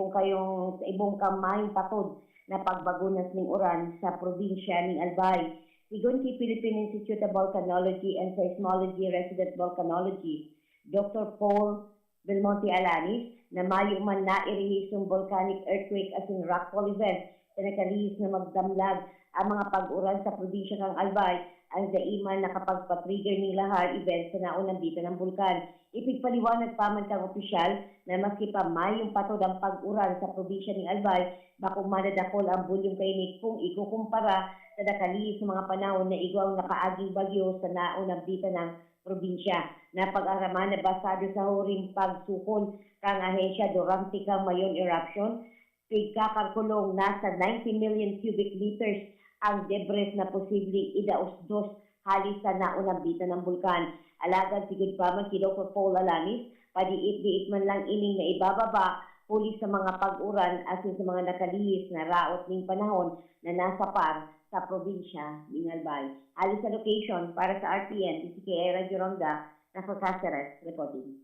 ibong kamay patod na pagbagunas ng uran sa probinsya ng Albay. Sigon kay Philippine Institute of Volcanology and Seismology Resident Volcanology, Dr. Paul Belmonte Alanis, na mayo man na irehisong volcanic earthquake as in rockfall event na nakarihis na magdamlag ang mga pag-uran sa probinsya ng Albay ang daiman na kapag patrigger ng lahar event sa naunang dito ng bulkan. Ipigpaliwanag pa man kang opisyal na maski pa mayong patod ang pag-uran sa probinsya ng Albay, bako manadakol ang bulyong kainit kung ikukumpara sa nakaliis sa mga panahon na igawang nakaaging bagyo sa naunang dito ng probinsya. Napag-araman na basado sa huring pagsukol kang ahensya durante kang mayon eruption, pigkakalkulong nasa 90 million cubic meters ang debris na posibleng idaos-dos halis sa naunang bita ng bulkan. Alagad sigud pa man kilo for Paul Alanis, padiit-diit man lang ining na ibababa, huli sa mga pag-uran asin sa mga nakalihis na raot ning panahon na nasa par sa probinsya ng Albay. Halis sa location para sa RTN, PCKA Radio Ronda, nasa Cáceres, reporting.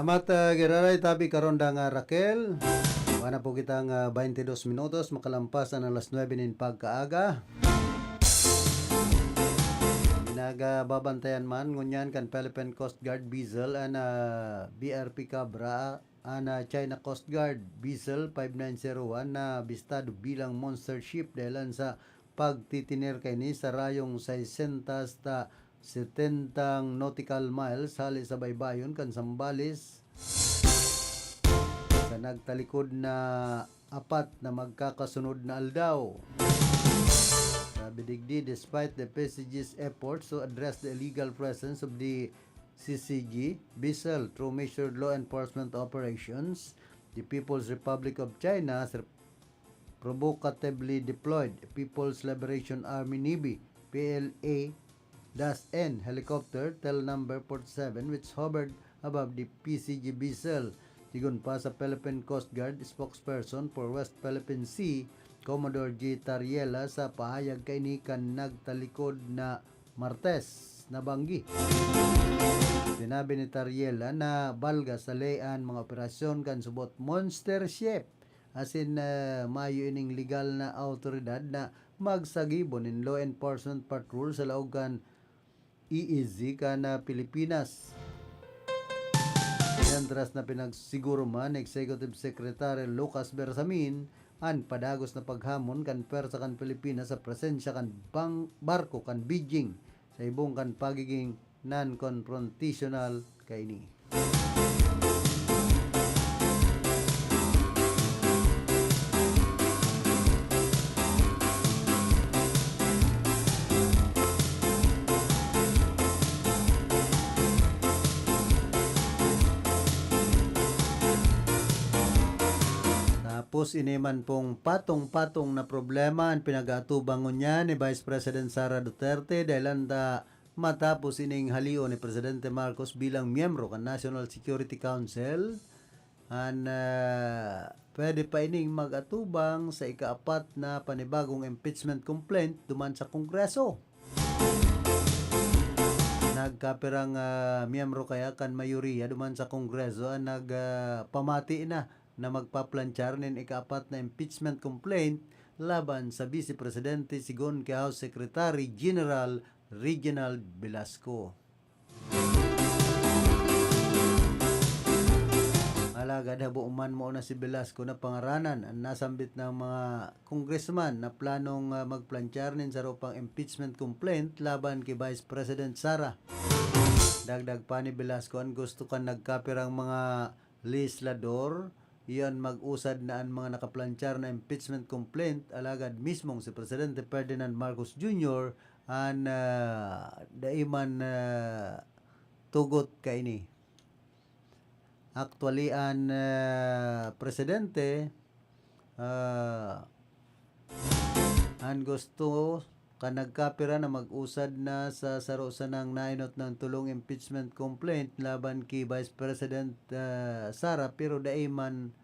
Salamat Geraray, tabi karon da nga Raquel. Wala po kitang 22 minutos makalampas na alas 9 nin pagkaaga. Babantayan man ngunyan kan Philippine Coast Guard Vessel ana BRP Cabra ana China Coast Guard Vessel 5901 na bistado bilang monster ship dahilan sa pagtitinir kay ni sa rayong 600 ta 70 nautical miles hali sa baybayon kan Sambales sa nagtalikod na apat na magkakasunod na aldaw. Sabi digdi, despite the PCG's efforts to address the illegal presence of the CCG vessel through measured law enforcement operations, the People's Republic of China has provocatively deployed People's Liberation Army Navy PLA-N helicopter tel number 47 which hovered above the PCG vessel. Sigun pa sa Philippine Coast Guard spokesperson for West Philippine Sea, Commodore G. Tariela, sa pahayag kay ni kan nagtalikod na Martes na banggi. Sinabi ni Tariela na balga sa layan mga operasyon kan subot monster ship asin mayo ining legal na autoridad na magsagibon in law enforcement patrol sa laog kan EEZ kan Pilipinas. Yandras na pinagsiguro man Executive Secretary Lucas Bersamin an padagos na paghamon kan pwersa kan Pilipinas sa presensya kan barko kan Beijing sa ibong kan pagiging non-confrontational kay ni. Tapos iniman pong patong-patong na problema ang pinag-atubangon niya ni Vice President Sara Duterte dahil matapos ining halio ni Presidente Marcos bilang miyembro kan National Security Council pwede pa ining mag-atubang sa ikaapat na panibagong impeachment complaint duman sa Kongreso. Nagkapirang miyembro kaya kan mayoriya duman sa Kongreso nagpamati na magpaplanchar nin ikaapat na impeachment complaint laban sa Vice Presidente sigon kay House Secretary General Reginald Velasco. Alagad habuuman mo na si Velasco na pangaranan ang nasambit ng mga congressman na planong magplanchar nin sa rupang impeachment complaint laban kay Vice President Sara. Dagdag pa ni Velasco ang gusto kan nagkapirang mga legislador iyon mag-usad na ang mga nakaplanchar na impeachment complaint alagad mismong si Presidente Ferdinand Marcos Jr. ang daiman tugot kay ni. Actually ang Presidente ang gusto kan nagkapira na mag-usad na sa sarusan ng nainot ng tulong impeachment complaint laban kay Vice President Sara pero daiman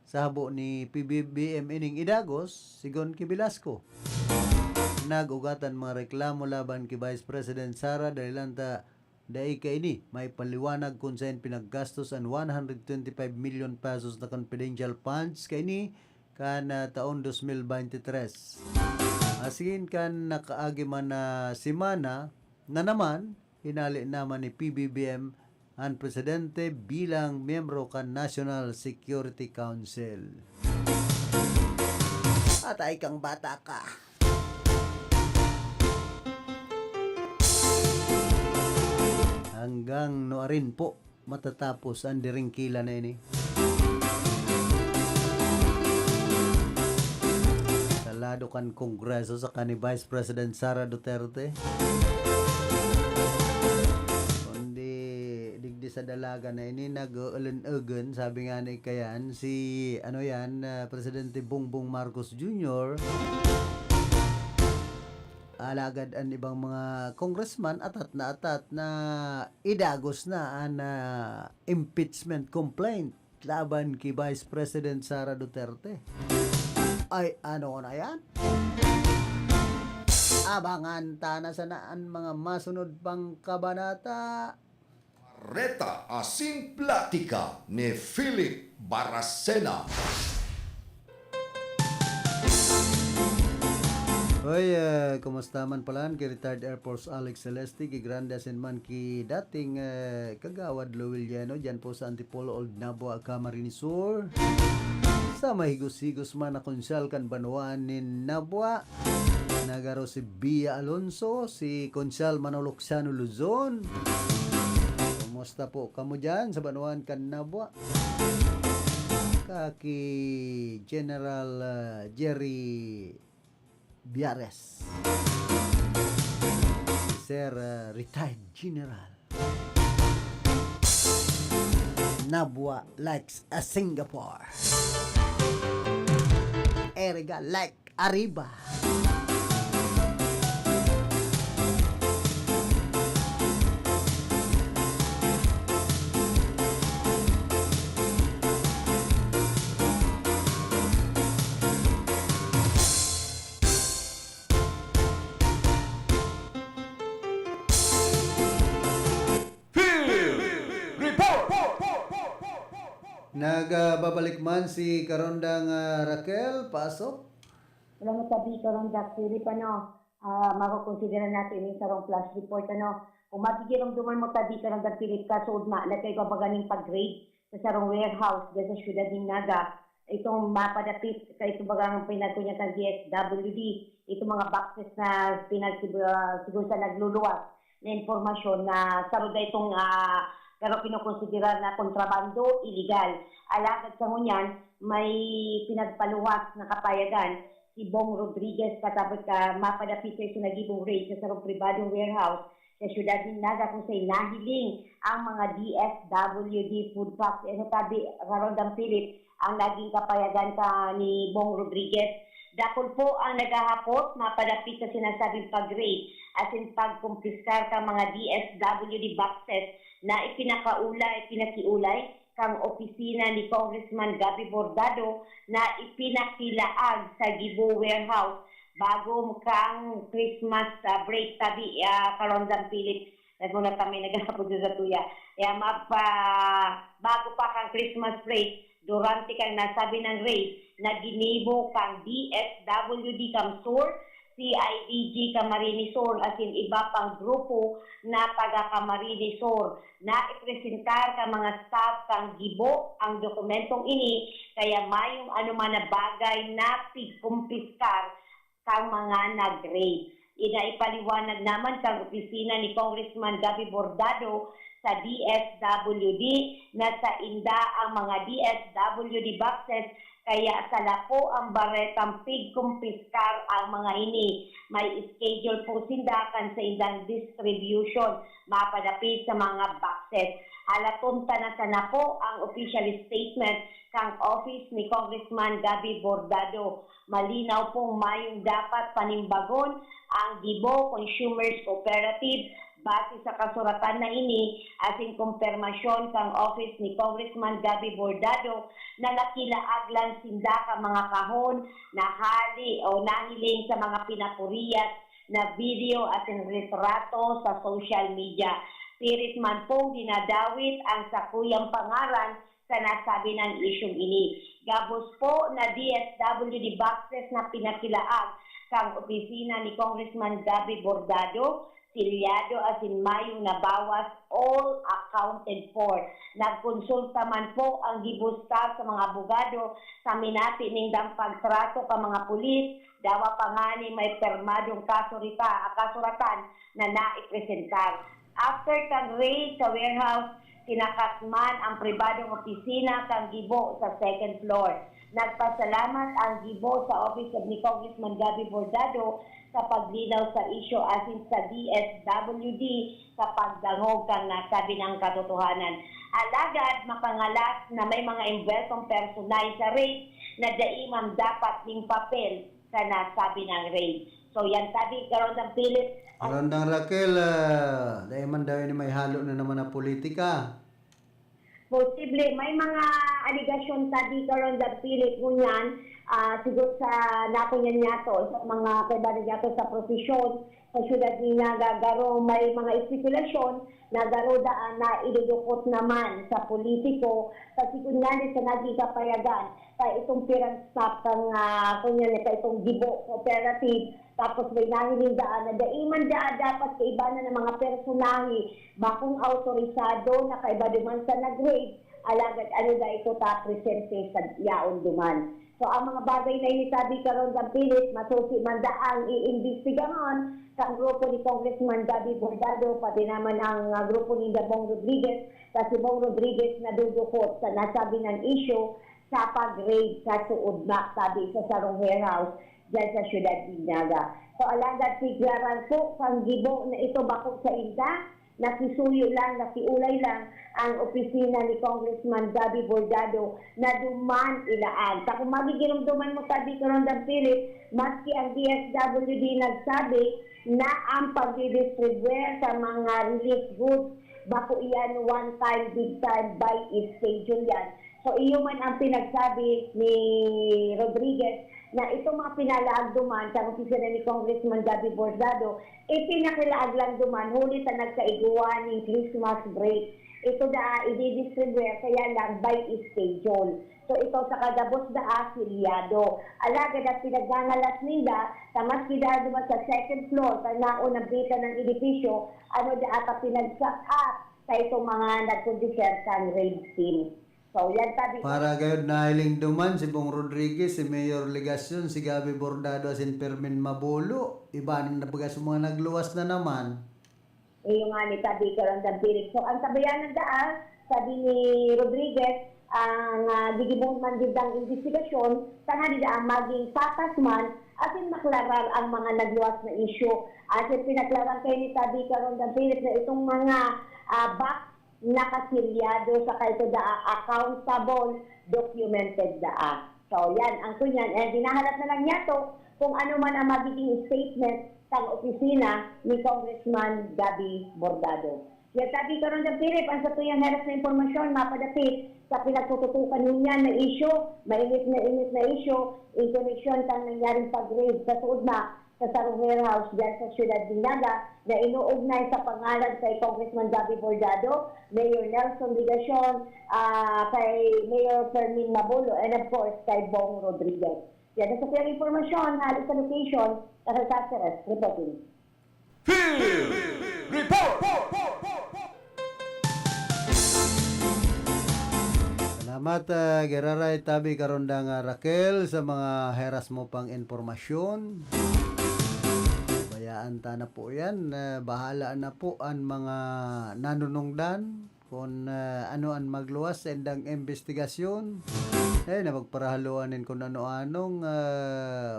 sa habo ni PBBM ining idagos sigon kay Velasco. Nag-ugatan mga reklamo laban kay Vice President Sara dahil dai kay ini may paliwanag kung saan pinaggastos ang 125 million pesos na confidential funds kay ni kan taon 2023. Asin kan nakaagi man na simana na naman hinali naman ni PBBM ang presidente bilang miyembro kan National Security Council. At ay kang bata ka. Hanggang noarin po matatapos ang diringkila na ini. Salado kan Kongreso sa kani Vice President Sara Duterte. Kundi digdi sa dalaga na ini nag-ulan-ugan, sabi nga ni kayan si Presidente Bongbong Marcos Jr. Alagad ang ibang mga congressman atat na idagos na ang impeachment complaint laban kay Vice President Sara Duterte. Ay ano na yan? Abangan ta sa naan mga masunod pang kabanata. Bareta Asin Platica ni Philip Baracena. Hoy, kumusta man palan kay retired Air Force Alex Celeste kay Grandasin man ki dating kagawad Lowiliano dyan po sa Antipolo Old Nabua, Camarines Sur. Sa mahigos-higos man na konsyal kan Banuan ni Nabua. Nagaro si Bia Alonso, si Konsyal Manolo Luzon. Kumusta po kamo dyan sa Banuan kan Nabua? Kaki General Jerry Biares, Sir Retired General. Nabua likes a Singapore. Erga like Arriba. Nagbabalik man si Karondang Raquel, pasok. Wala mo tabi karong Philip, makukonsidera natin yung sarong flash report, Kung mabigyan duman mo tabi karong Philip, kasood na kay babaganing pag-grade sa sarong warehouse dyan sa syudad ng Naga. Itong mapadapit sa itong bagang pinagkunya ng DSWD, itong mga boxes na siguro sa nagluluwas na informasyon na saruda itong pero kinukonsidera na kontrabando, illegal. Alagad sa ngunyan, may pinagpaluwas na kapayagan si Bong Rodriguez katabot ka mapadapit sa nagibong rate sa sarong pribadong warehouse sa syudad ng Naga kung sa'y nahiling ang mga DSWD food packs. Tabi, Karondang Philip, ang naging kapayagan ka ni Bong Rodriguez. Dakol po ang naghahapot, mapadapit sa sinasabing pag-rate at in pagkumpiskar ka mga DSWD boxes na ipinakiulay kang opisina ni Congressman Gabby Bordado na ipinakilaag sa Gibo Warehouse bago kang Christmas break tabi Karondang Philip. Nagmuna kami naghahapot sa tuya. Bago pa kang Christmas break, durante kang nasabi ng raid na ginibo kang DSWD kang Sur, CIDG Camarines Sur at in iba pang grupo na taga Camarines Sur na ipresentar ka mga staff kang gibo ang dokumentong ini kaya mayong anuman na bagay na pigkumpiskar kang mga nag-raid. Inaipaliwanag naman kang opisina ni Congressman Gabby Bordado sa DSWD na sa inda ang mga DSWD boxes kaya sa lapo ang baretang pigkumpiskar ang mga ini. May schedule po sindakan sa indang distribution mapadapit sa mga boxes. Halatunta na sana po ang official statement kang office ni Congressman Gabby Bordado. Malinaw pong mayong dapat panimbagon ang Gibo Consumers Cooperative base sa kasuratan na ini asin kumpirmasyon kang office ni Congressman Gabby Bordado na nakilaaglan sinda ka mga kahon na hali o nahiling sa mga pinapuriyat na video asin retrato sa social media. Pirit man pong dinadawit ang sakuyang pangalan sa nasabi ng isyong ini. Gabos po na DSWD boxes na pinakilaag kang opisina ni Congressman Gabby Bordado silyado as in mayong nabawas, all accounted for. Nagkonsulta man po ang gibusta sa mga abogado sa minati ning pagtrato ka mga pulis, dawa pa nga ni may permadong kasuratan na naipresentar. After kang raid sa warehouse, kinakatman ang pribadong opisina kang gibo sa second floor. Nagpasalamat ang gibo sa office of ni Congressman Gabby Bordado sa paglinaw sa isyo asin sa DSWD sa pagdangog kang nasabi ng katotohanan. Alagad makangalas na may mga involved personal sa raid na daimam dapat ning papel sa nasabi ng raid. So yan sabi karon ng Philip. Karondang Raquel, dahil man daw yun may halo na naman na politika. Posible, may mga aligasyon sabi karon ng Philip ngunyan, siguro sa nakunyan niyato, sa mga kaibanan niyato sa profesyon, sa syudad ni Nagagaro, may mga espekulasyon na garo daan na idudukot naman sa politiko, kasi kunyari sa naging kapayagan, kaya itong parent staff kang kunyari ka itong gibo cooperative, tapos may nahiling daan na daiman daan dapat kaibanan ng mga personahe, bakong autorisado na kaiba duman sa nag-grade, alagad ano da ito ta-presente sa yaon duman. So ang mga bagay na inisabi karon sa Pilis, masusi man daang iimbestigahan sa grupo ni Congressman Gabby Bordado, pati naman ang grupo ni Bong Rodriguez, kasi Bong Rodriguez na dudukot sa nasabi ng issue sa pag-raid sa suod na, sabi sa Sarong Warehouse dyan sa Ciudad Binaga. So alagad siglaran po kang gibo na ito bakit sa inda, nakisuyo lang, nakiulay lang ang opisina ni Congressman Gabby Bordado na duman ilaan. Sa kung magiginomduman mo sabi karon ng Philip, maski ang DSWD nagsabi na ang pag-distribute sa mga relief goods, bako iyan one time, big time, by schedule yan. So iyo man ang pinagsabi ni Rodriguez na itong mga pinalaag duman sa opisina ni Congressman Gabby Bordado, ipinakilaag lang duman, huli sa nagkaiguan ng Christmas break. Ito na i-distribute kaya lang by schedule. So ito sa kadabos na afiliado. Alaga na pinagngangalas nila, sa maski dahil duman sa second floor, sa naunang bita ng edifisyo, ano na ata pinagsak up sa itong mga nagkundisertang raid team. So, yan sabi. Para gayud na hiling duman si Bong Rodriguez, si Mayor Legasyon, si Gabby Bordado, asin Permin Mabolo. Iba na nabagas mga nagluwas na naman. Yung nga ni sabi karon ng Philip. So, ang sabayan ng daan, sabi ni Rodriguez, ang gigibong man ang investigasyon, tanga nila ang maging patas man, asin maklarar ang mga nagluwas na issue. Asin pinaklaran kayo ni sabi karon ng Philip na itong mga back nakasilyado sa kaito accountable, documented daa. So yan, ang kunyan, dinahalap na lang niya to kung ano man ang magiging statement ng opisina ni Congressman Gabby Bordado. Yan sabi karon ng Philip, ang sa tuyang heras na impormasyon, mapadapit sa pinagtututukan niya na issue, mainit na issue, in connection kang nangyaring pag-raid sa suod na sa Sarong Warehouse dyan sa Ciudad Binaga na inuugnay sa pangalan kay Congressman Gabby Bordado, Mayor Nelson Ligacion, kay Mayor Fermin Mabolo, and of course kay Bong Rodriguez. Yan sa kanyang informasyon, halos sa location, sa Cáceres, reporting. Salamat, Geraray Tabi Karondang Raquel sa mga heras mo pang informasyon. Bayaan ta na po yan. Bahala na po ang mga nanunungdan kung ano ang magluwas sa endang investigasyon. Na magparahaluanin kung ano-anong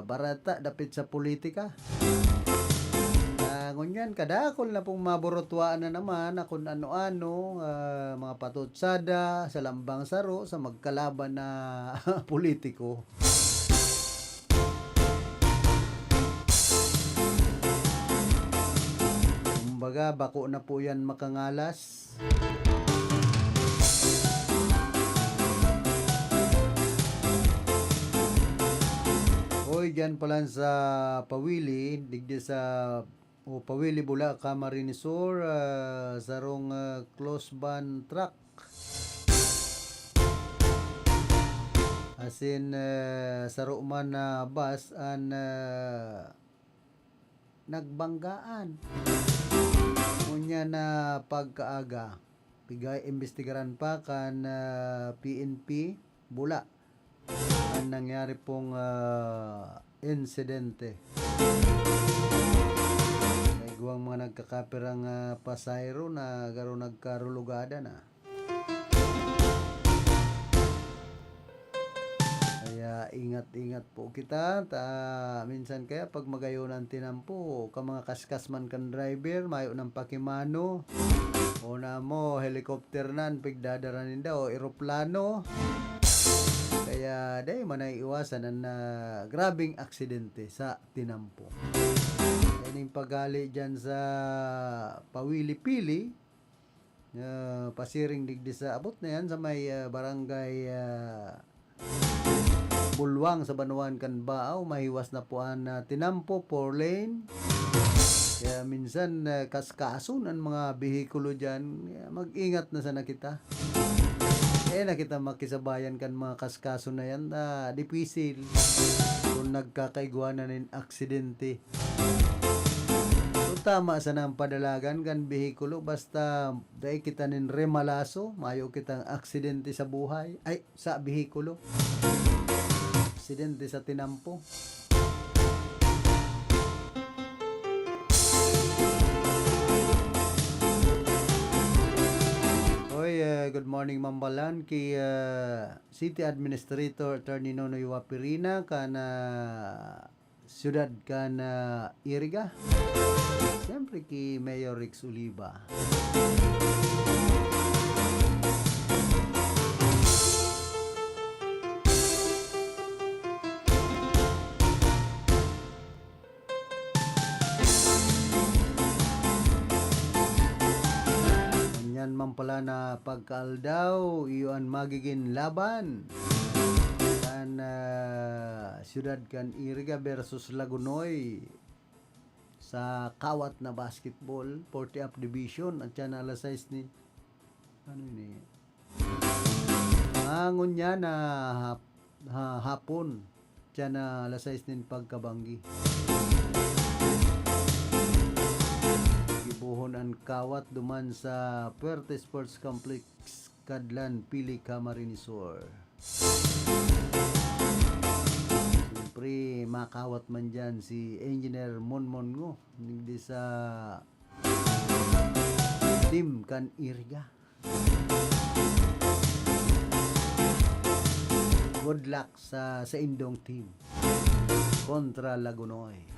barata dapit sa politika. Ngunyan, kadakol na pong maburotwaan na naman na kung ano-ano, mga patutsada sa lambang saro sa magkalaban na politiko. Kumbaga, bako na po yan makangalas. Hoy, dyan pala sa Pawili, digdi sa Pawili Bula, Camarinesor, sarong close ban truck. Asin saro man na bus an nagbanggaan. Unya na pagkaaga, pigay imbestigaran pa kan PNP bula ang nangyari pong insidente. May guwang mga nagkakapirang pasayro na garo nagkarulugada na. Kaya ingat-ingat po kita. Minsan kaya pag magayonan tinampo, ka mga kaskas man kan driver, mayo ng pakimano. O na mo, helicopter nan, pigdadaranin daw, eroplano. Kaya day manaiiwasan ang grabing aksidente sa tinampo. Yan yung pagali dyan sa Pawili-Pili, pasiring digdi sa abot na yan sa may barangay Bulwang sa Banuan kan Baaw, mahiwas na po ang tinampo 4 lane. Kaya minsan kaskason ang mga bihikulo dyan, mag-ingat na sana kita. Na kita makisabayan kan mga kaskaso na yan na dipisil kung nagkakaiguanan ng aksidente. So tama sana ang padalagan kan bihikulo, basta dahil kita nin remalaso, mayo kitang aksidente sa buhay, ay sa bihikulo, aksidente sa tinampo. Good morning Mambalan kay City Administrator Attorney Nonoy Wapirina kana Siyudad kana Iriga. Siyempre kay Mayor Rix Oliva. Man pala na pagkaaldaw, iyon magiging laban kan Siyudad kan Iriga versus Lagunoy sa kawat na basketball 40 up division at yan alas 6 ni ano ini mangon niya na hapon yan alas 6 nin pagkabanggi. Buhon ang kawat duman sa Puerte Sports Complex Kadlan Pili Camarinesor. Siyempre makawat man dyan si Engineer Monmon ngo hindi sa team kan Iriga. Good luck sa indong team kontra Lagunoy.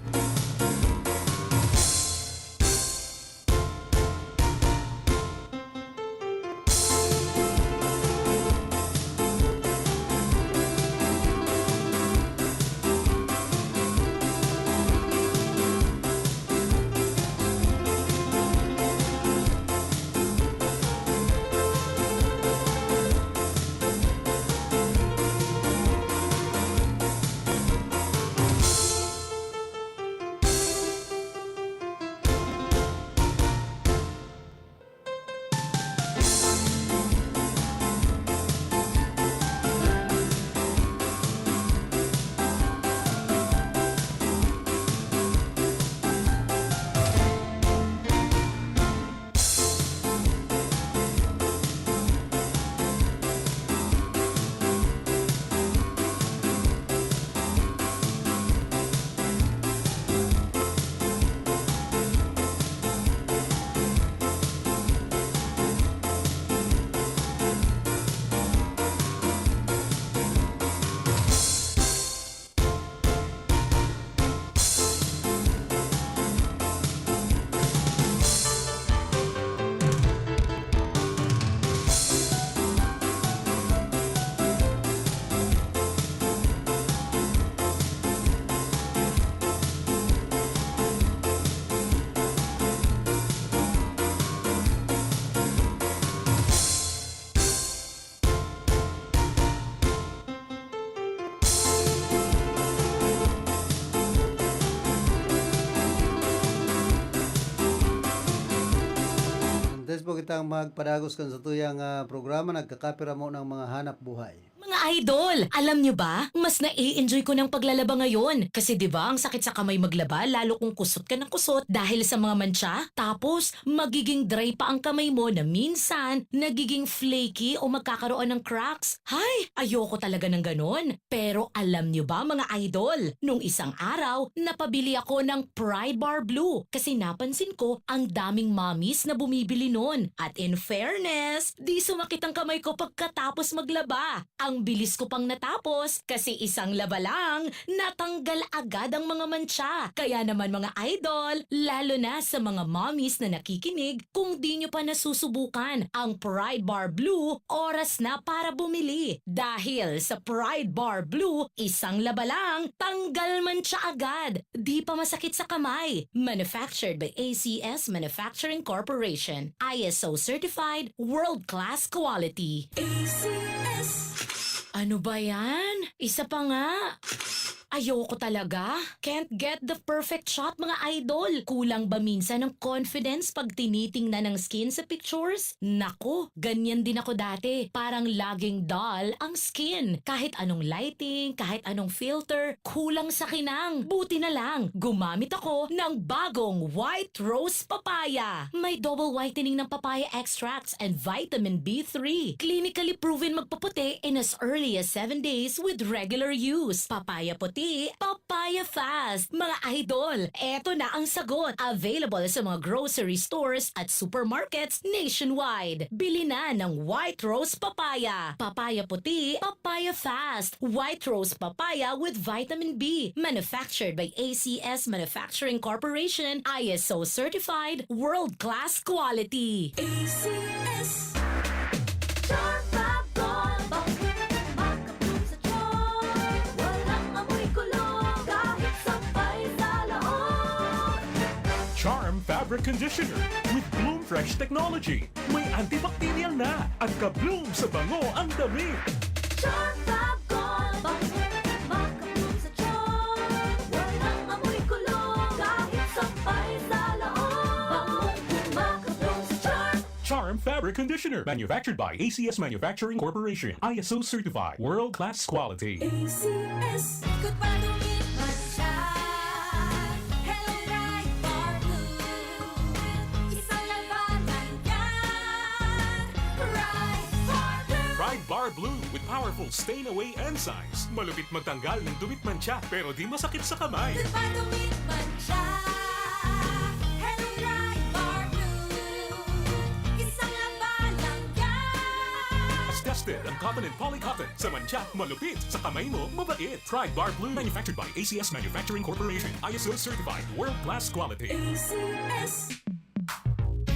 Des po kitang magpadagos kan sa tuyang programa, nagkakapira mo ng mga hanap buhay. Mga idol, alam nyo ba? Mas nai-enjoy ko ng paglalaba ngayon. Kasi 'di ba ang sakit sa kamay maglaba lalo kung kusot ka ng kusot dahil sa mga mantsa. Tapos, magiging dry pa ang kamay mo na minsan nagiging flaky o magkakaroon ng cracks. Hay, ayoko talaga ng ganon. Pero alam nyo ba mga idol, nung isang araw, napabili ako ng Pride Bar Blue kasi napansin ko ang daming mommies na bumibili nun. At in fairness, di sumakit ang kamay ko pagkatapos maglaba. Ang bilis ko pang natapos kasi isang laba lang, natanggal agad ang mga mantsa. Kaya naman mga idol, lalo na sa mga mommies na nakikinig, kung di nyo pa nasusubukan ang Pride Bar Blue, oras na para bumili. Dahil sa Pride Bar Blue, isang laba lang, tanggal mantsa agad. Di pa masakit sa kamay. Manufactured by ACS Manufacturing Corporation. ISO certified, world-class quality. Ano ba yan? Isa pa nga. Ayoko talaga. Can't get the perfect shot mga idol. Kulang ba minsan ng confidence pag tinitingnan ng skin sa pictures? Nako, ganyan din ako dati. Parang laging dull ang skin. Kahit anong lighting, kahit anong filter, kulang sa kinang. Buti na lang, gumamit ako ng bagong White Rose Papaya. May double whitening ng papaya extracts and vitamin B3. Clinically proven magpaputi in as early as 7 days with regular use. Papaya puti, papaya fast. Mga idol, eto na ang sagot. Available sa mga grocery stores at supermarkets nationwide. Bili na ng White Rose Papaya. Papaya puti, papaya fast. White Rose Papaya with vitamin B. Manufactured by ACS Manufacturing Corporation. ISO certified, world-class quality. ACS. Charm Fabric Conditioner with Bloom Fresh Technology. May antibacterial na at ka-bloom sa bango ang dami. Charm Fab Gold, makabloom sa charm. Walang amoy kulong, kahit sampay sa laon. Makabloom sa charm. Charm Fabric Conditioner. Manufactured by ACS Manufacturing Corporation. ISO certified. World-class quality. ACS, good pa dumit man siya. Hello, Bright Bar Blue. Isang labanan yan. Bright Bar Blue. Pride Bar Blue with powerful stain-away enzymes. Malupit magtanggal ng dumit mancha pero di masakit sa kamay. Good pa dumit man siya. Hello, Bright Bar Blue. Isang labanan yan. As tested ang cotton and polycotton. Sa mancha, malupit. Sa kamay mo, mabait. Pride Bar Blue. Manufactured by ACS Manufacturing Corporation. ISO certified. World-class quality. ACS.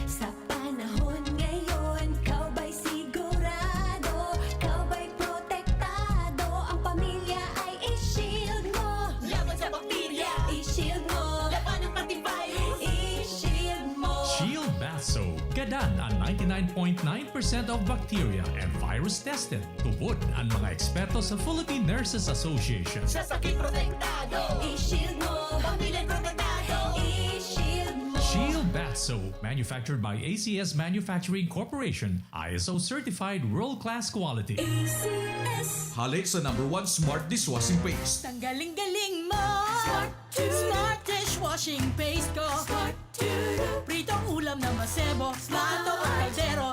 Sa panahon ngayon, kau ba'y sigurado? Kau ba'y protektado? Ang pamilya ay i-shield mo. Laban sa bakterya, i-shield mo. Laban ng antivirus, i-shield mo. Shield Bath Soap. Gadan ang 99.9% of bacteria and virus tested. Tubod ang mga eksperto sa Philippine Nurses Association. Sa sakit protektado, i-shield mo. Pamilya protektado, i-shield mo. Shield Bath Soap, manufactured by ACS Manufacturing Corporation. ISO certified world-class quality. ACS. Hali sa #1 Smart Dishwashing Paste. Tanggaling-galing mo. Smart dishwashing paste ko. Pritong ulam na masebo. Plato o kaldero.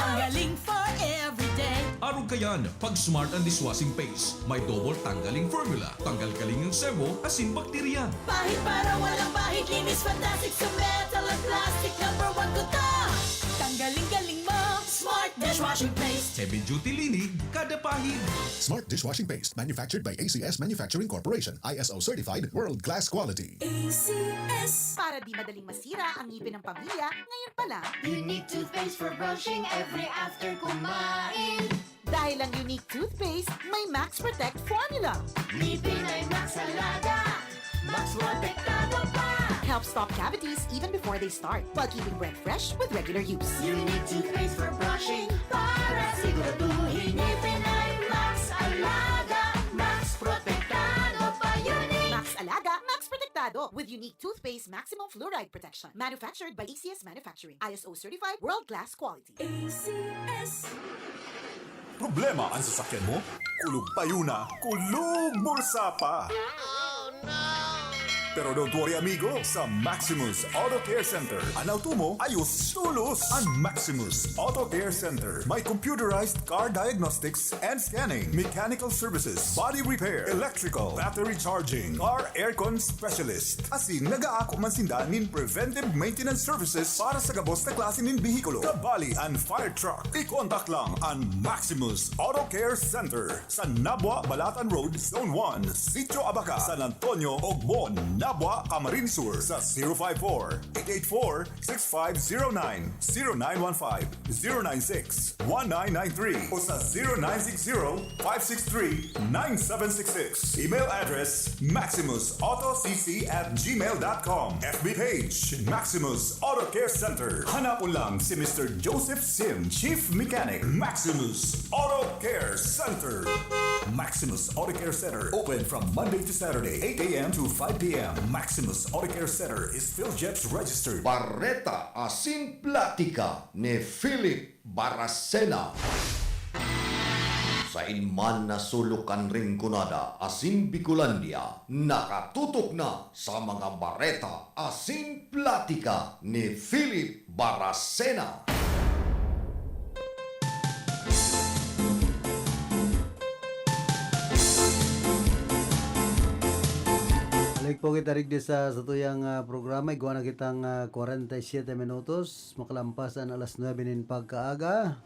Tanggaling for everyday. Araw kayan, pag Smart ang Dishwashing Paste, may double tanggaling formula. Tanggal-galing ng sebo, asin bakterya. Pahit para walang bahid. Linis fantastic sa metal at plastic. #1 ko to. Tanggaling-galing mo. Smart dishwashing paste. Heavy duty linig, kada pahid. Smart Dishwashing Paste, manufactured by ACS Manufacturing Corporation. ISO certified, world-class quality. ACS. Para di madaling masira ang ngipin ng pamilya, ngayon pa lang. Unique toothpaste for brushing every after kumain. Dahil ang unique toothpaste, may Max Protect formula. Ngipin ay Max Alaga. Max Protektado pa. Helps stop cavities even before they start, while keeping breath fresh with regular use. Unique toothpaste for brushing para siguraduhin ngipin ay Max Alaga. Max Protektado pa. Unique. Max Alaga, Max Protectado with unique toothpaste maximum fluoride protection. Manufactured by ACS Manufacturing. ISO certified, world-class quality. ACS. Problema ang sasakyan mo? kulog payuna, kulog bulsa pa. Pero don't worry amigo, sa Maximus Auto Care Center, ang auto mo ayos tulos. Ang Maximus Auto Care Center may computerized car diagnostics and scanning, mechanical services, body repair, electrical, battery charging, car aircon specialist. Asin nagaako man sinda nin preventive maintenance services para sa gabos na klase nin bihikulo, kabali and fire truck. I-contact lang ang Maximus Auto Care Center sa Nabwa, Balatan Road, Zone 1, Sitio Abaca, San Antonio, Ogmon, Nabwa, Camarines Sur sa 054-884-6509, 0915-096-1993 o sa 0960-563-9766. Email address maximusautocc@gmail.com. FB page Maximus Auto Care Center. Hanapon lang si Mr. Joseph Sim, Chief Mechanic, Maximus Auto Care Center. Maximus Auto Care Center, open from Monday to Saturday, 8 a.m. to 5 p.m. Maximus Auto Care Center is PhilJets registered. Barreta Asin Platica ni Philip Baracena. Sa inman na sulukan ring kunada asin Bicolandia, nakatutok na sa mga Barreta Asin Platica ni Philip Baracena. Balik po kita rin sa tuyang programa. Iguan na kitang 47 minutos. Makalampasan alas 9 nin pagkaaga.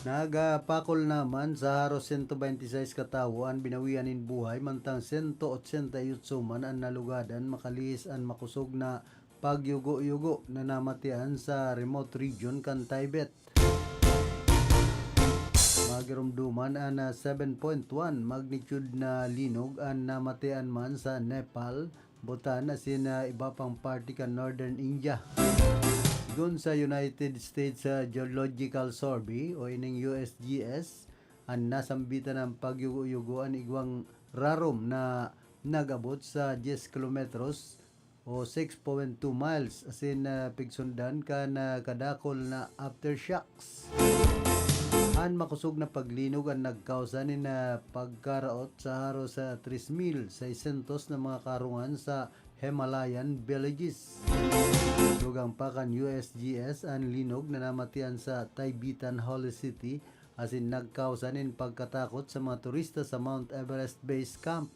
Nagapakol naman sa haros 126 katawan binawian in buhay mantang 188 man ang nalugadan makalis ang makusog na pagyugo-yugo na namatian sa remote region kan Tibet. Magirumduman ang 7.1 magnitude na linog ang namatian man sa Nepal, Bhutan asin iba pang party kan Northern India. Gun sa United States Geological Survey o ining USGS, ang nasambitan ng pagyugo-yugo ang igwang rarom na nagabot sa 10 kilometros o 6.2 miles asin pigsundan ka na kadakol na aftershocks. Ang makusog na paglinog ang nagkausan na pagkaraot sa haros sa 3,600 na mga karungan sa Himalayan villages. Dugang pa kan USGS ang linog na namatian sa Tibetan Holy City asin nagkausan pagkatakot sa mga turista sa Mount Everest Base Camp.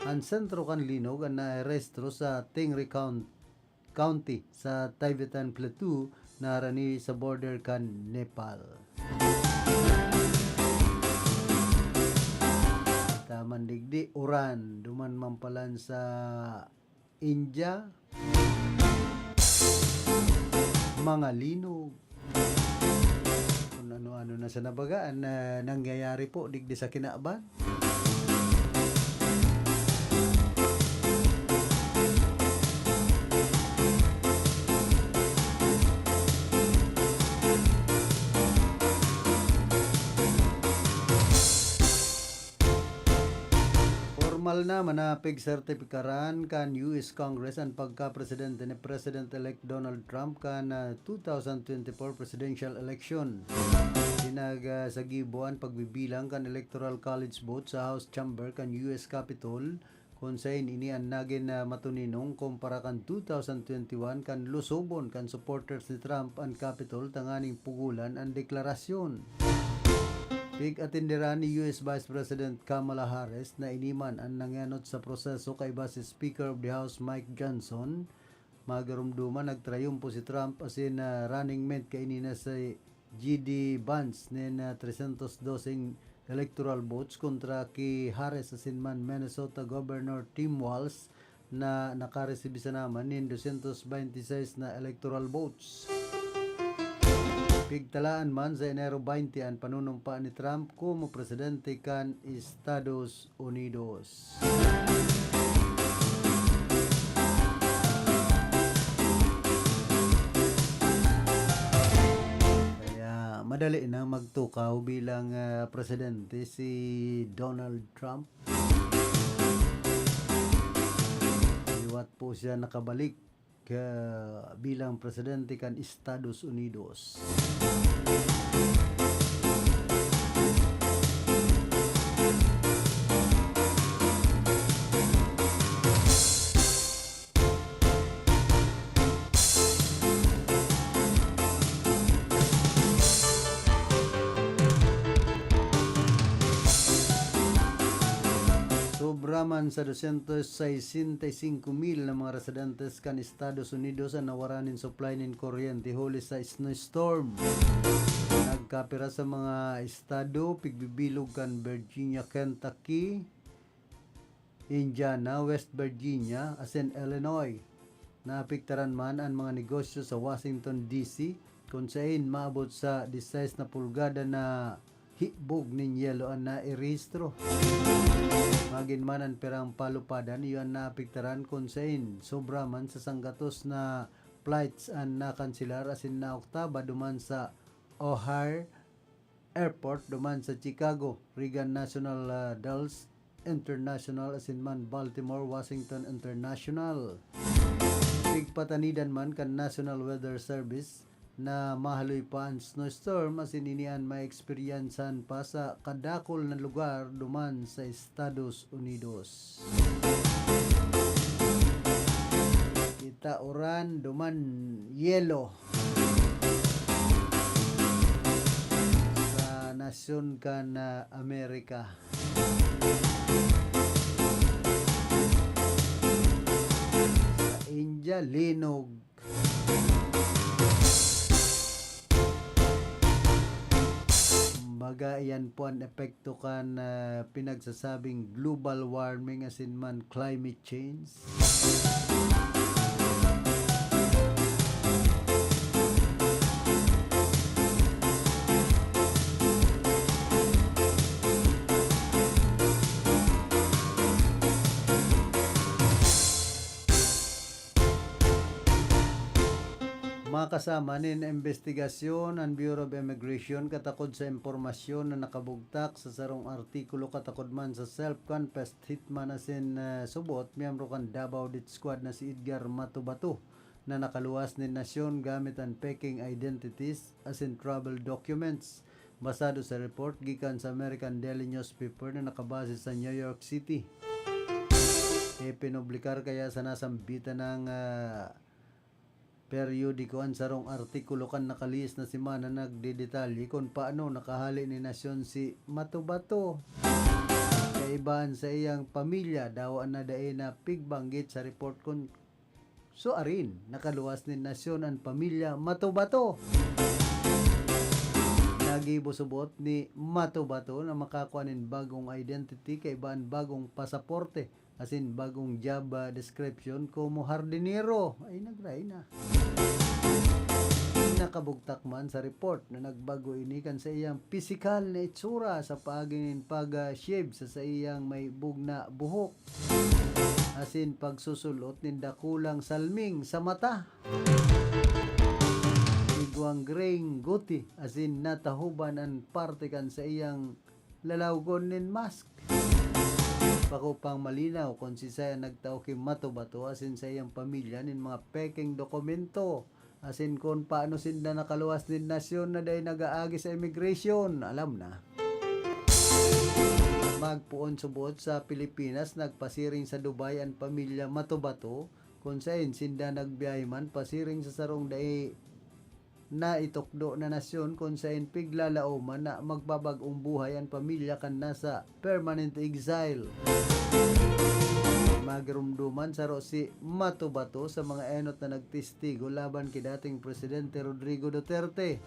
Ang sentro kan linog ang naarestro sa Tingri County sa Tibetan Plateau na rani sa border kan Nepal. Taman digdi uran duman mampalan sa India mga linog kung ano-ano na sa nabagaan na nangyayari po digdi sa Kinaaban. Formal na manapig sertipikaran kan US Congress ang pagka-presidente ni President-elect Donald Trump kan 2024 presidential election. Sinagsagibuan pagbibilang kan electoral college vote sa House Chamber kan US Capitol kung saan ini ang naging matuninong kumpara kan 2021 kan lusobon kan supporters ni Trump ang Capitol tanganing pugulan ang deklarasyon. Pig-atindiran ni US Vice President Kamala Harris na iniman ang nangyanot sa proseso kay base Speaker of the House Mike Johnson. Magarumduman nagtrayumpo si Trump asin running mate kay inina sa J.D. Vance na 312 electoral votes kontra kay Harris asin man Minnesota Governor Tim Walz na nakaresibis naman nin 226 na electoral votes. Pigtalaan man sa Enero 20 ang panunumpa ni Trump como presidente kan Estados Unidos. Kaya madali na magtukaw bilang presidente si Donald Trump. bago siya nakabalik bilang presidente kan Estados Unidos. Sobra man sa 265,000 na mga residentes kan Estados Unidos ang nawaranin supply ng kuryente huli sa snowstorm. Nagkapira sa mga estado pigbibilog kan Virginia, Kentucky, Indiana, West Virginia, as in Illinois. Naapektaran man ang mga negosyo sa Washington DC kung saan maabot sa 16 na pulgada na hibog ng yelo ang nairehistro. Magin man ang perang palupadan, iyon naapektaran kung saan sobra man sa sanggatos na flights ang nakansilar asin na oktaba duman sa O'Hare Airport, duman sa Chicago, Reagan National, Dulles International, asin man Baltimore, Washington International. Pigpatanidan man kan National Weather Service na mahaloy pa ang snowstorm asin inian ma-experiencean pa sa kadakol na lugar duman sa Estados Unidos. Kita oran duman yelo sa nasyon kan Amerika. Sa India linog. Baga iyan po ang epekto kan pinagsasabing global warming asin man climate change. Makasama nin investigasyon ang Bureau of Immigration katakod sa impormasyon na nakabugtak sa sarong artikulo katakod man sa self-confessed hitman asin subot miyembro kan Davao Death Squad na si Edgar Matubato na nakaluwas ni nasyon gamit ang faking identities asin travel documents basado sa report gikan sa American Daily Newspaper na nakabase sa New York City. Pinoblikar kaya sa nasambitan ng periodiko ang sarong artikulo kan nakaliis na simana nagdedetalye kung paano nakahali ni nasyon si Matubato. Kaibaan sa iyang pamilya daw ang nadae na pigbanggit sa report kung suarin nakaluwas ni nasyon ang pamilya Matubato. Nagibusubot ni Matubato na makakuha nin bagong identity kaibaan bagong pasaporte asin bagong job description como hardinero. Ay nagray na. Nakabugtak man sa report na nagbago ini kan sa iyang physical na itsura sa pagingin pag-shave sa iyang may bugna buhok asin pagsusulot nin dakulang salming sa mata. Igwang graying guti asin natahuban ang parte kan sa iyang lalawgon nin mask. Bako pang malinaw kung si saya nagtao kay Matubato asin sa iyang pamilya nin mga peking dokumento asin kung paano sinda nakaluwas din nasyon na dahil nag-aagi sa immigration. Alam na. Magpuon subot sa Pilipinas nagpasiring sa Dubai ang pamilya Matubato kung saan sinda nagbiyahe man pasiring sa sarong dahil na itukdo na nasyon kung saan piglalao man na magbabagong buhay ang pamilya kan nasa permanent exile. Magirumduman sa si Matubato sa mga enot na nagtestigo laban kay dating Presidente Rodrigo Duterte.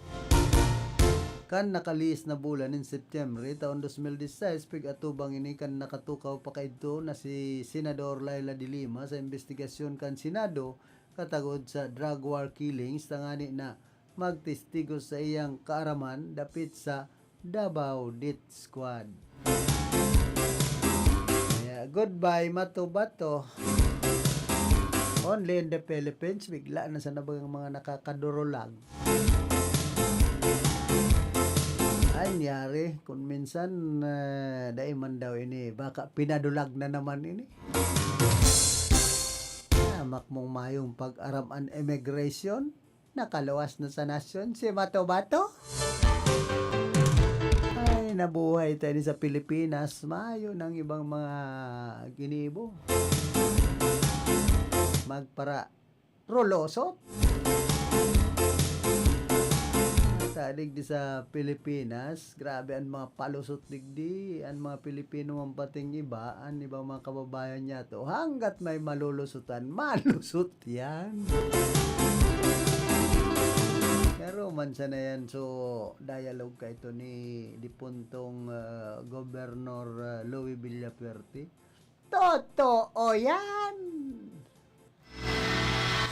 Kan nakaliis na bulan in September taon 2016 pig-atubang ini kan nakatukaw pa kaidto na si Senador Laila de Lima sa investigasyon kan Senado katagod sa drug war killings tangani na magtestigo sa iyang kaaraman dapit sa Davao Death Squad. Goodbye Matubato. Only in the Philippines, bigla na sa nabagang mga nakakadurolag. Anyari, kung minsan daiman daw ini, baka pinadulag na naman ini. Amak mong mayong pag-araman immigration, nakaluwas na sa nasyon si Bato-Bato. Ay, nabuhay tayo sa Pilipinas, mayo ng ibang mga ginibo. Magpara rolosot. Sadig di sa Pilipinas, grabe ang mga palusot digdi, ang mga Pilipino ang pating iba, ang ibang mga kababayan niya to, hanggat may malulusutan, malusot yan. Pero mansa na yan, so dialogue ka ito ni Dipuntong Governor Louie Villapuerte. Totoo yan!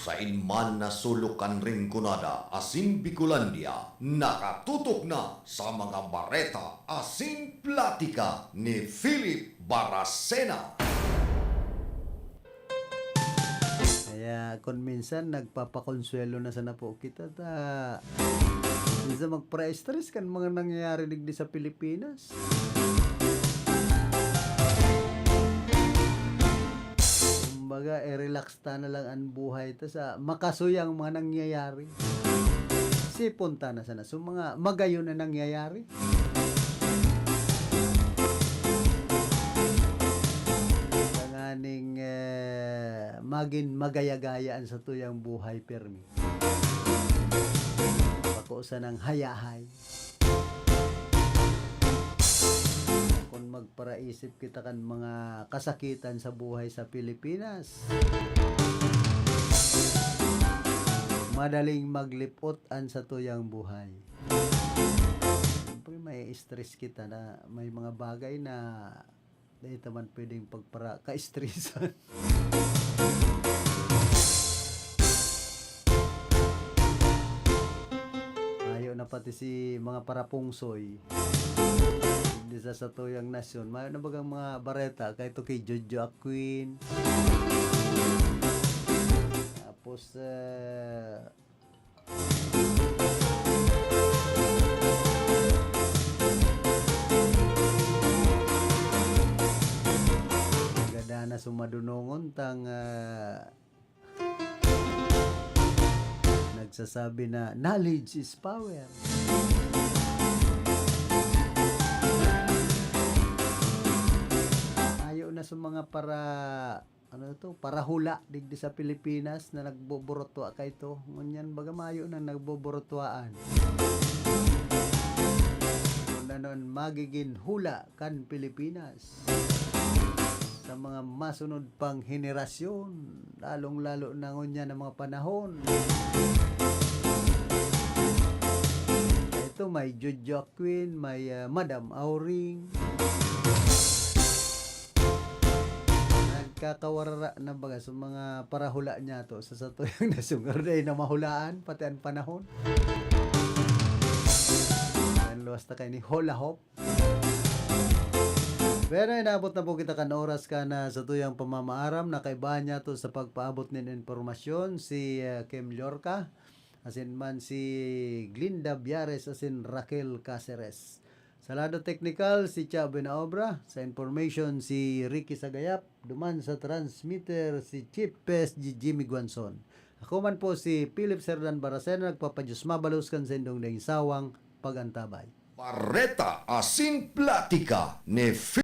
Sa inman na sulukan ring kunada, asin Bicolandia, nakatutok na sa mga bareta, asin platika ni Philip Baracena. Kaya kung minsan nagpapakonsuelo na sana po kita ta minsan magpa-stress kan mga nangyayari digdi sa Pilipinas. Kumbaga, relax ta na lang ang buhay ta sa makasuyang mga nangyayari. Sipon ta na sana. So, mga magayon na nangyayari. Tanganing maging magayagayaan sa tuyang buhay permi. Pakusa ng hayahay. Kung magparaisip kita kan mga kasakitan sa buhay sa Pilipinas, madaling magliputan sa tuyang buhay. Siyempre may stress kita na may mga bagay na dahil naman pwedeng pagpara ka-stressan. Ayaw na pati si mga parapungsoy di sa tuyang nasyon. Mayo na bagang mga bareta kay to kay Jojo Aquin. Tapos gada na sumadunongon tang nagsasabi na knowledge is power. Na sa mga para hula digdi sa Pilipinas na nagboborotwa kay to ngunyan baga mayo na nagboborotwaan kung nanon magiging hula kan Pilipinas sa mga masunod pang henerasyon, lalong-lalo na ngunyan ng mga panahon. Ito may Jojo Aquin, may Madam Auring, kakawarara na baga sa mga parahula niya to sa tuyang nasungar na mahulaan pati ang panahon. Ang luwas na kayo ni Hola Hop. Pero inabot na po kita kan oras ka na sa tuyang pamamaaram na kaibahan niya to sa pagpaabot ng informasyon si Kim Llorca, asin man si Glinda Biares, asin Raquel Caceres. Sa lado technical, si Chabo na obra. Sa information, si Ricky Sagayap. Duman sa transmitter, si Chief PSG Jimmy Guanzon. Ako man po si Philip Serdan Baracena, nagpapadyos mabalos kan sa indong sawang pagantabay. Bareta asin platika ni